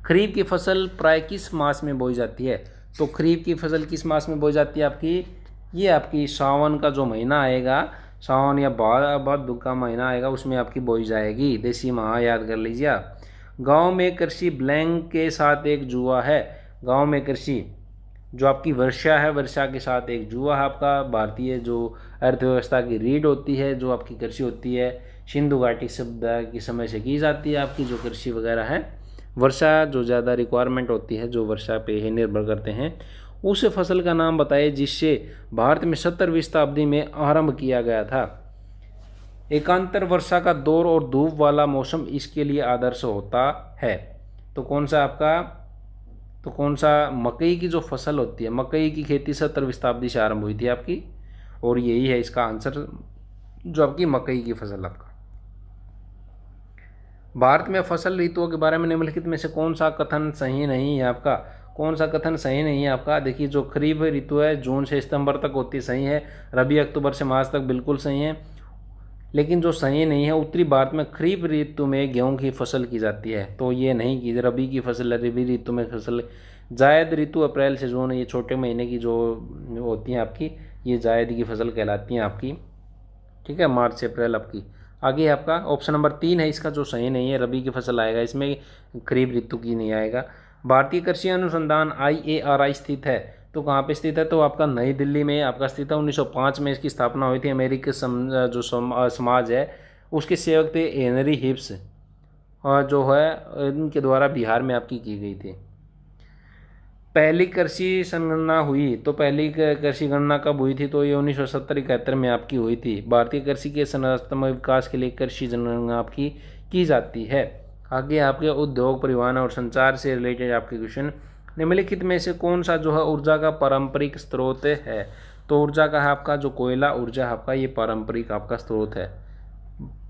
खरीफ की फसल प्राय किस मास में बोई जाती है, तो खरीफ की फसल किस मास में बोई जाती है आपकी, ये आपकी सावन का जो महीना आएगा, सावन या भादों का महीना आएगा उसमें आपकी बोई जाएगी। देसी माह याद कर लीजिए आप। गाँव में कृषि ब्लैंक के साथ एक जुआ है, गाँव में कृषि जो आपकी वर्षा है, वर्षा के साथ एक जुआ है आपका। भारतीय जो अर्थव्यवस्था की रीढ़ होती है, जो आपकी कृषि होती है, सिंधु घाटी सभ्यता की समय से की जाती है आपकी जो कृषि वगैरह है। वर्षा जो ज़्यादा रिक्वायरमेंट होती है, जो वर्षा पे ही निर्भर करते हैं, उस फसल का नाम बताइए जिससे भारत में 17वीं शताब्दी में आरंभ किया गया था। एकांतर वर्षा का दौर और धूप वाला मौसम इसके लिए आदर्श होता है। तो कौन सा आपका, तो कौन सा मकई की जो फसल होती है, मकई की खेती 17वीं शताब्दी से आरंभ हुई थी आपकी, और यही है इसका आंसर जो आपकी मकई की फसल आपका। भारत में फसल ऋतुओं के बारे में निम्नलिखित में से कौन सा कथन सही नहीं है आपका, कौन सा कथन सही नहीं है आपका। देखिए जो खरीफ ऋतु है जून से सितंबर तक होती है, सही है। रबी अक्टूबर से मार्च तक बिल्कुल सही है। लेकिन जो सही नहीं है, उत्तरी भारत में खरीफ ऋतु में गेहूं की फसल की जाती है, तो ये नहीं की रबी की फसल, रबी ऋतु में फसल। जायद ऋतु अप्रैल से जून, ये छोटे महीने की जो होती हैं आपकी, ये जायद की फसल कहलाती हैं आपकी। ठीक है, मार्च से अप्रैल आपकी। आगे आपका ऑप्शन नंबर 3 है इसका जो सही नहीं है, रबी की फसल आएगा इसमें, खरीफ ऋतु की नहीं आएगा। भारतीय कृषि अनुसंधान IARI स्थित है, तो कहाँ पे स्थित है, तो आपका नई दिल्ली में आपका स्थित है। 1905 में इसकी स्थापना हुई थी। अमेरिकी जो समाज है उसके सेवक थे हेनरी हिब्स, और जो है इनके द्वारा बिहार में आपकी की गई थी। पहली कृषि संगणना हुई, तो पहली कृषि गणना कब हुई थी, तो ये 1970-71 में आपकी हुई थी। भारतीय कृषि के संरचनात्मक विकास के लिए कृषि जनगणना आपकी की जाती है। आगे आपके उद्योग, परिवहन और संचार से रिलेटेड आपके क्वेश्चन, निम्नलिखित में से कौन सा जो है ऊर्जा का पारंपरिक स्रोत है, तो ऊर्जा का है आपका जो कोयला ऊर्जा आपका, ये पारंपरिक आपका स्रोत है,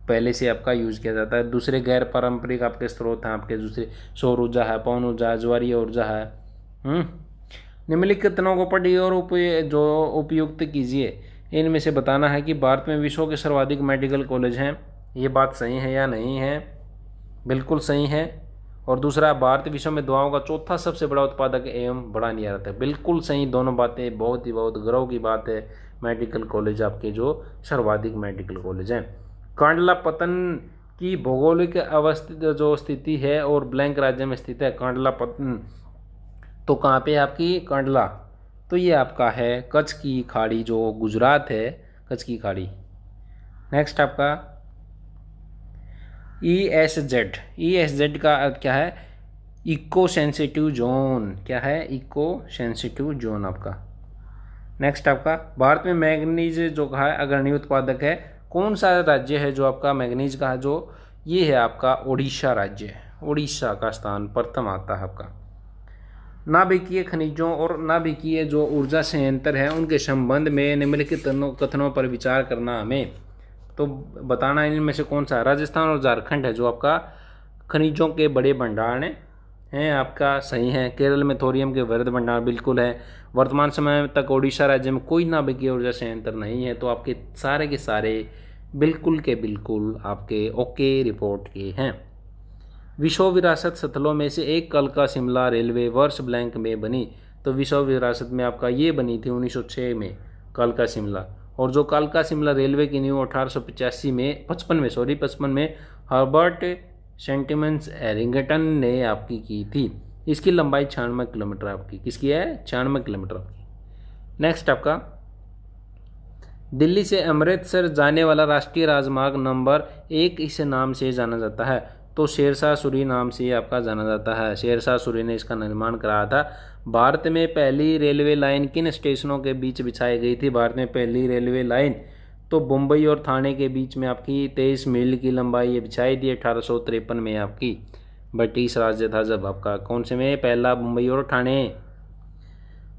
पहले से आपका यूज किया जाता है। दूसरे गैर पारंपरिक आपके स्रोत हैं आपके, दूसरे सौर ऊर्जा है, पवन ऊर्जा है, ज्वारीय ऊर्जा है। निम्नलिखित कथनों को पढ़िए और जो उपयुक्त कीजिए। इनमें से बताना है कि भारत में विश्व के सर्वाधिक मेडिकल कॉलेज हैं। ये बात सही है या नहीं है? बिल्कुल सही है। और दूसरा, भारत विश्व में दवाओं का चौथा सबसे बड़ा उत्पादक एवं बड़ा निर्यातक है। बिल्कुल सही दोनों बातें, बहुत ही बहुत गर्व की बात है। मेडिकल कॉलेज आपके जो सर्वाधिक मेडिकल कॉलेज हैं। कांडला पतन की भौगोलिक अवस्थित जो स्थिति है और ब्लैंक राज्य में स्थित है कांडला पतन, तो कहाँ पे आपकी कांडला? तो ये आपका है कच्छ की खाड़ी, जो गुजरात है, कच्छ की खाड़ी। नेक्स्ट आपका ESZ का अर्थ क्या है? Eco sensitive zone. क्या है? इको सेंसिटिव जोन आपका। नेक्स्ट आपका, भारत में मैग्नीज जो है अग्रणी उत्पादक है। कौन सा राज्य है जो आपका मैग्नीज का जो? ये है आपका उड़ीसा राज्य है। उड़ीसा का स्थान प्रथम आता है आपका। नाभिकीय खनिजों और नाभिकीय जो ऊर्जा संयंत्र है उनके संबंध में निम्नलिखित कथनों पर विचार करना हमें। तो बताना इनमें से कौन सा? राजस्थान और झारखंड है जो आपका खनिजों के बड़े भंडार हैं आपका। सही है। केरल में थोरियम के वृहद भंडार बिल्कुल है। वर्तमान समय तक ओडिशा राज्य में कोई नाभिकीय ऊर्जा संयंत्र नहीं है। तो आपके सारे के सारे बिल्कुल के बिल्कुल आपके ओके रिपोर्ट के हैं। विश्व विरासत स्थलों में से एक कलका शिमला रेलवे वर्ष ब्लैंक में बनी। तो विश्व विरासत में आपका ये बनी थी 1906 में कलका शिमला। और जो कालका शिमला रेलवे की न्यू 1855 में हर्बर्ट सेंटिमेंट्स एरिंगटन ने आपकी की थी। इसकी लंबाई 96 किलोमीटर आपकी। किसकी है? 96 किलोमीटर आपकी। नेक्स्ट आपका, दिल्ली से अमृतसर जाने वाला राष्ट्रीय राजमार्ग नंबर 1 इस नाम से जाना जाता है। तो शेरशाह सूरी नाम से आपका जाना जाता है। शेरशाह सूरी ने इसका निर्माण कराया था। भारत में पहली रेलवे लाइन किन स्टेशनों के बीच बिछाई गई थी? भारत में पहली रेलवे लाइन तो मुंबई और ठाणे के बीच में आपकी 23 मील की लंबाई ये बिछाई थी 1853 में आपकी। ब्रिटिश राज्य था जब आपका। कौन से में? पहला मुंबई और ठाणे।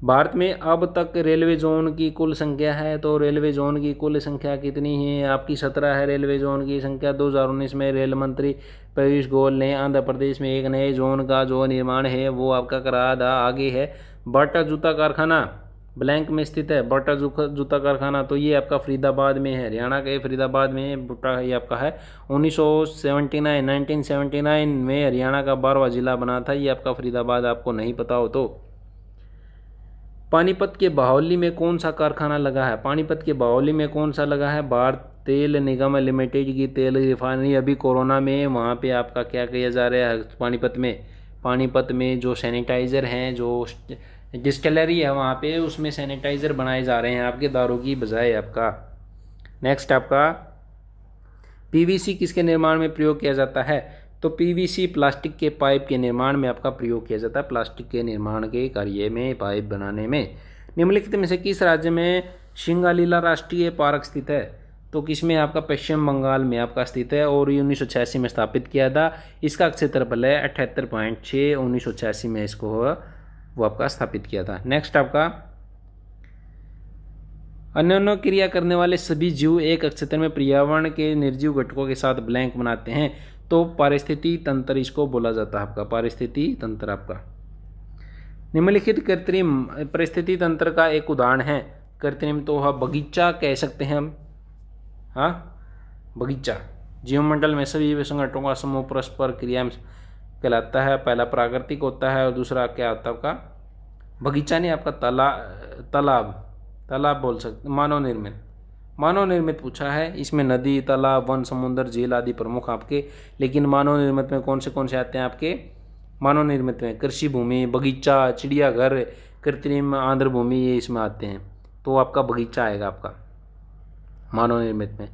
भारत में अब तक रेलवे जोन की कुल संख्या है। तो रेलवे जोन की कुल संख्या कितनी है आपकी? 17 है रेलवे जोन की संख्या। 2019 में रेल मंत्री पीयूष गोयल ने आंध्र प्रदेश में एक नए जोन का जो निर्माण है वो आपका कराया था। आगे है बाटा जूता कारखाना, ब्लैंक में स्थित है बाटा जूता कारखाना। तो ये आपका फरीदाबाद में है, हरियाणा के फरीदाबाद में बूटा ये आपका है। 1979 में हरियाणा का 12वां जिला बना था ये आपका फरीदाबाद। आपको नहीं पता हो तो पानीपत के बाहोली में कौन सा कारखाना लगा है? पानीपत के बाहोली में कौन सा लगा है? भारत तेल निगम लिमिटेड की तेल रिफाइनरी। अभी कोरोना में वहाँ पे आपका क्या किया जा रहा है? पानीपत में जो सैनिटाइज़र हैं, जो डिस्टिलरी है वहाँ पे, उसमें सैनिटाइज़र बनाए जा रहे हैं आपके दारू की बजाय आपका। नेक्स्ट आपका, पीवीसी किसके निर्माण में प्रयोग किया जाता है? तो पीवीसी प्लास्टिक के पाइप के निर्माण में आपका प्रयोग किया जाता है। प्लास्टिक के निर्माण के कार्य में, पाइप बनाने में। निम्नलिखित में से किस राज्य में सिंगालीला राष्ट्रीय पार्क स्थित है? तो किसमें? आपका पश्चिम बंगाल में आपका स्थित है और ये 1986 में स्थापित किया था। इसका क्षेत्रफल है 78.6। 1986 में इसको वो आपका स्थापित किया था। नेक्स्ट आपका, अन्योन्य क्रिया करने वाले सभी जीव एक क्षेत्र में पर्यावरण के निर्जीव घटकों के साथ ब्लैंक बनाते हैं। तो पारिस्थितिकी तंत्र इसको बोला जाता है आपका। पारिस्थितिकी तंत्र आपका। निम्नलिखित कृत्रिम परिस्थिति तंत्र का एक उदाहरण है। कृत्रिम तो हाँ बगीचा कह सकते हैं हम। हाँ, बगीचा जीवमंडल में सभी संगठनों का समूह परस्पर क्रिया कहलाता है। पहला प्राकृतिक होता है और दूसरा क्या होता है आपका? बगीचा नहीं आपका तालाब बोल सकते। मानव निर्मित पूछा है। इसमें नदी, तालाब, वन, समुद्र, झील आदि प्रमुख आपके। लेकिन मानव निर्मित में कौन से आते हैं आपके? मानव निर्मित में कृषि भूमि, बगीचा, चिड़ियाघर, कृत्रिम आर्द्र भूमि, ये इसमें आते हैं। तो आपका बगीचा आएगा आपका मानव निर्मित में।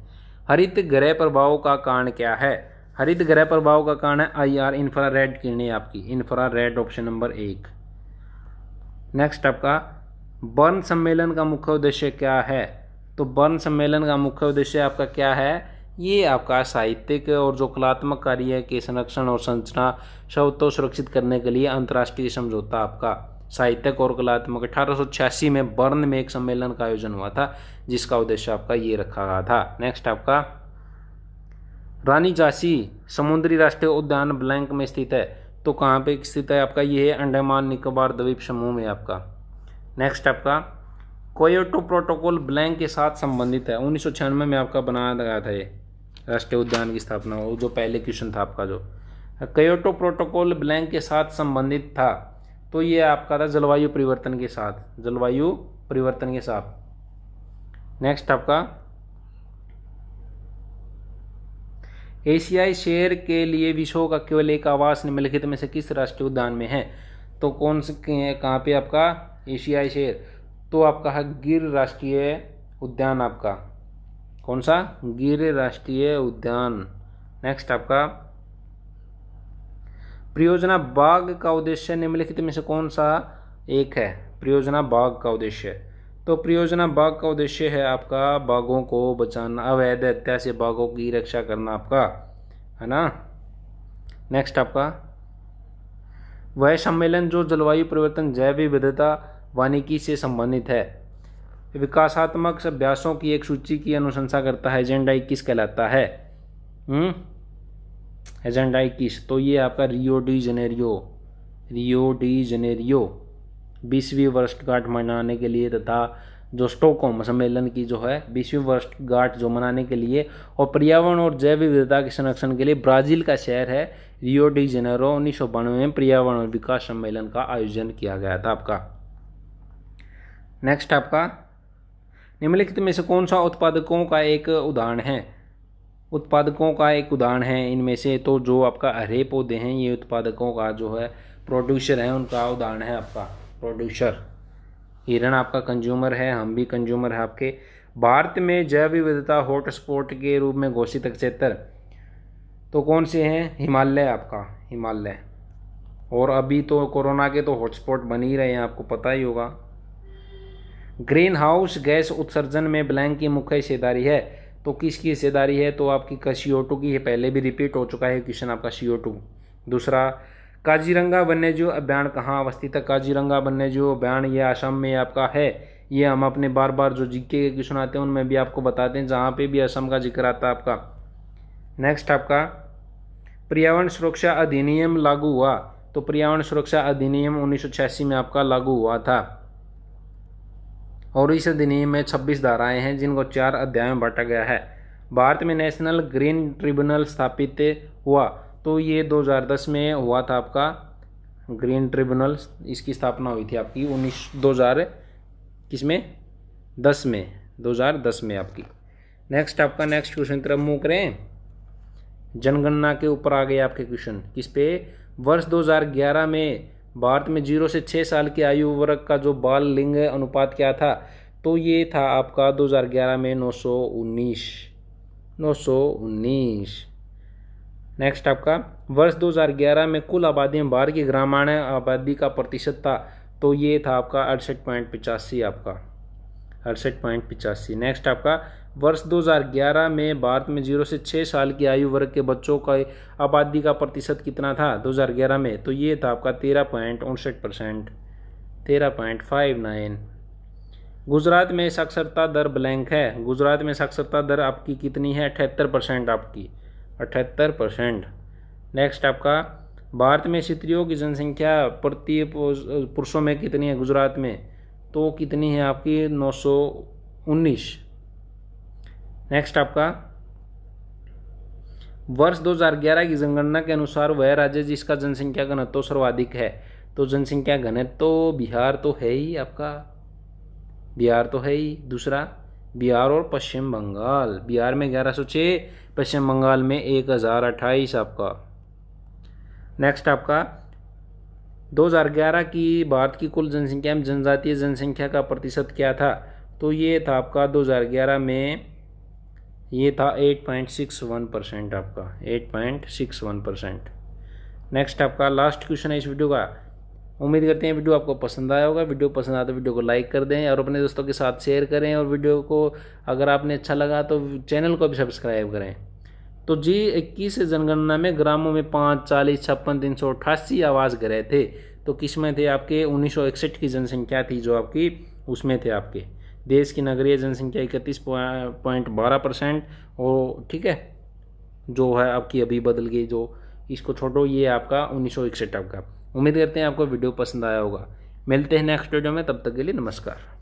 हरित गृह प्रभाव का कारण क्या है? हरित गृह प्रभाव का कारण है IR इंफ्रारेड किरणें आपकी। Infrared option number 1। नेक्स्ट आपका, बर्न सम्मेलन का मुख्य उद्देश्य क्या है? तो बर्न सम्मेलन का मुख्य उद्देश्य आपका क्या है? ये आपका साहित्यिक और जो कलात्मक कार्य के संरक्षण और संरचना को सुरक्षित करने के लिए अंतर्राष्ट्रीय समझौता आपका साहित्यिक और कलात्मक 1886 में बर्न में एक सम्मेलन का आयोजन हुआ था जिसका उद्देश्य आपका ये रखा गया था। नेक्स्ट आपका, रानी झांसी समुद्री राष्ट्रीय उद्यान ब्लैंक में स्थित है। तो कहाँ पे स्थित है आपका? ये है अंडमान निकोबार द्वीप समूह में आपका। नेक्स्ट आपका क्योटो प्रोटोकॉल ब्लैंक के साथ संबंधित है। 1996 में आपका बनाया गया था ये राष्ट्रीय उद्यान की स्थापना, वो जो पहले क्वेश्चन था आपका जो क्योटो प्रोटोकॉल ब्लैंक के साथ संबंधित था, तो ये आपका था जलवायु परिवर्तन के साथ, जलवायु परिवर्तन के साथ। नेक्स्ट आपका एशियाई शेर के लिए विश्व का केवल एक आवास निम्नलिखित में से किस राष्ट्रीय उद्यान में है? तो कौन से कहाँ पे आपका एशियाई शेर? तो आपका है गिर राष्ट्रीय उद्यान, आपका कौन सा? गिर राष्ट्रीय उद्यान। नेक्स्ट आपका परियोजना बाघ का उद्देश्य निम्नलिखित में से कौन सा एक है? परियोजना बाघ का उद्देश्य, तो परियोजना बाघ का उद्देश्य है आपका बाघों को बचाना, अवैध हत्या से बाघों की रक्षा करना आपका, है ना। नेक्स्ट आपका वह सम्मेलन जो जलवायु परिवर्तन, जैव विविधता, वानिकी से संबंधित है, विकासात्मक अभ्यासों की एक सूची की अनुशंसा करता है, एजेंडा 21 कहलाता है। एजेंडा 21, तो ये आपका रियो डी जेनेरियो 20वीं वर्षगांठ मनाने के लिए तथा जो स्टॉकहोम सम्मेलन की जो है 20वीं वर्षगांठ जो मनाने के लिए और पर्यावरण और जैव विविधता के संरक्षण के लिए ब्राजील का शहर है रियो डी जेनेरो 1992 में पर्यावरण और विकास सम्मेलन का आयोजन किया गया था आपका। नेक्स्ट आपका निम्नलिखित में से कौन सा उत्पादकों का एक उदाहरण है? उत्पादकों का एक उदाहरण है इनमें से, तो जो आपका हरे पौधे हैं ये उत्पादकों का जो है प्रोड्यूसर है, उनका उदाहरण है आपका प्रोड्यूसर। हिरण आपका कंज्यूमर है, हम भी कंज्यूमर है आपके। भारत में जैव विविधता हॉटस्पॉट के रूप में घोषित क्षेत्र तो कौन से हैं? हिमालय, आपका हिमालय। और अभी तो कोरोना के तो हॉटस्पॉट बन ही रहे हैं, आपको पता ही होगा। ग्रीन हाउस गैस उत्सर्जन में ब्लैंक की मुख्य हिस्सेदारी है, तो किसकी हिस्सेदारी है? तो आपकी CO2 की है, पहले भी रिपीट हो चुका है क्वेश्चन आपका CO2। दूसरा काजीरंगा वन्यजीव अभ्यारण्य कहाँ अवस्थित है? काजीरंगा वन्यजीव अभ्यारण्य ये असम में आपका है। ये हम अपने बार बार जो जीके के क्वेश्चन आते हैं उनमें भी आपको बताते हैं, जहाँ पे भी असम का जिक्र आता है आपका। नेक्स्ट आपका पर्यावरण सुरक्षा अधिनियम लागू हुआ, तो पर्यावरण सुरक्षा अधिनियम 1986 में आपका लागू हुआ था और इस अधिनियम में 26 धाराएं हैं जिनको 4 अध्यायों में बांटा गया है। भारत में नेशनल ग्रीन ट्रिब्यूनल स्थापित हुआ, तो ये 2010 में हुआ था आपका ग्रीन ट्रिब्यूनल, इसकी स्थापना हुई थी आपकी 2010 में आपकी। नेक्स्ट आपका नेक्स्ट क्वेश्चन तरफ मूव करें। जनगणना के ऊपर आ गए आपके क्वेश्चन, किस पे? वर्ष 2011 में भारत में 0 से 6 साल की आयु वर्ग का जो बाल लिंग अनुपात क्या था? तो ये था आपका 2011 में 919। नेक्स्ट आपका वर्ष 2011 में कुल आबादी में भारत की ग्रामीण आबादी का प्रतिशत था, तो ये था आपका 68.85 आपका 68.85। नेक्स्ट आपका वर्ष 2011 में भारत में 0 से 6 साल की आयु वर्ग के बच्चों का आबादी का प्रतिशत कितना था 2011 में? तो ये था आपका 13.59%, 13.59। गुजरात में साक्षरता दर ब्लैंक है, गुजरात में साक्षरता दर आपकी कितनी है? 78% आपकी 78%। नेक्स्ट आपका भारत में स्त्रियों की जनसंख्या प्रति पुरुषों में कितनी है गुजरात में? तो कितनी है आपकी? 919। नेक्स्ट आपका वर्ष 2011 की जनगणना के अनुसार वह राज्य जिसका जनसंख्या घनत्व सर्वाधिक है, तो जनसंख्या घनत्व तो बिहार तो है ही आपका, बिहार तो है ही। दूसरा बिहार और पश्चिम बंगाल, बिहार में 1106, पश्चिम बंगाल में 1028 आपका। नेक्स्ट आपका 2011 की भारत की कुल जनसंख्या में जनजातीय जनसंख्या का प्रतिशत क्या था? तो ये था आपका 2011 में ये था 8.61% आपका 8.61%। नेक्स्ट आपका लास्ट क्वेश्चन है इस वीडियो का। उम्मीद करते हैं वीडियो आपको पसंद आया होगा। वीडियो पसंद आया तो वीडियो को लाइक कर दें और अपने दोस्तों के साथ शेयर करें, और वीडियो को अगर आपने अच्छा लगा तो चैनल को भी सब्सक्राइब करें। तो G21 जनगणना में ग्रामों में 5, 40, 56, 388 आवास गृह थे, तो किस में थे आपके? 1961 की जनसंख्या थी जो आपकी, उसमें थे आपके। देश की नगरीय जनसंख्या 31.12%, और ठीक है जो है आपकी अभी बदल गई, जो इसको छोड़ो, ये आपका 1961 आपका। उम्मीद करते हैं आपको वीडियो पसंद आया होगा। मिलते हैं नेक्स्ट वीडियो में, तब तक के लिए नमस्कार।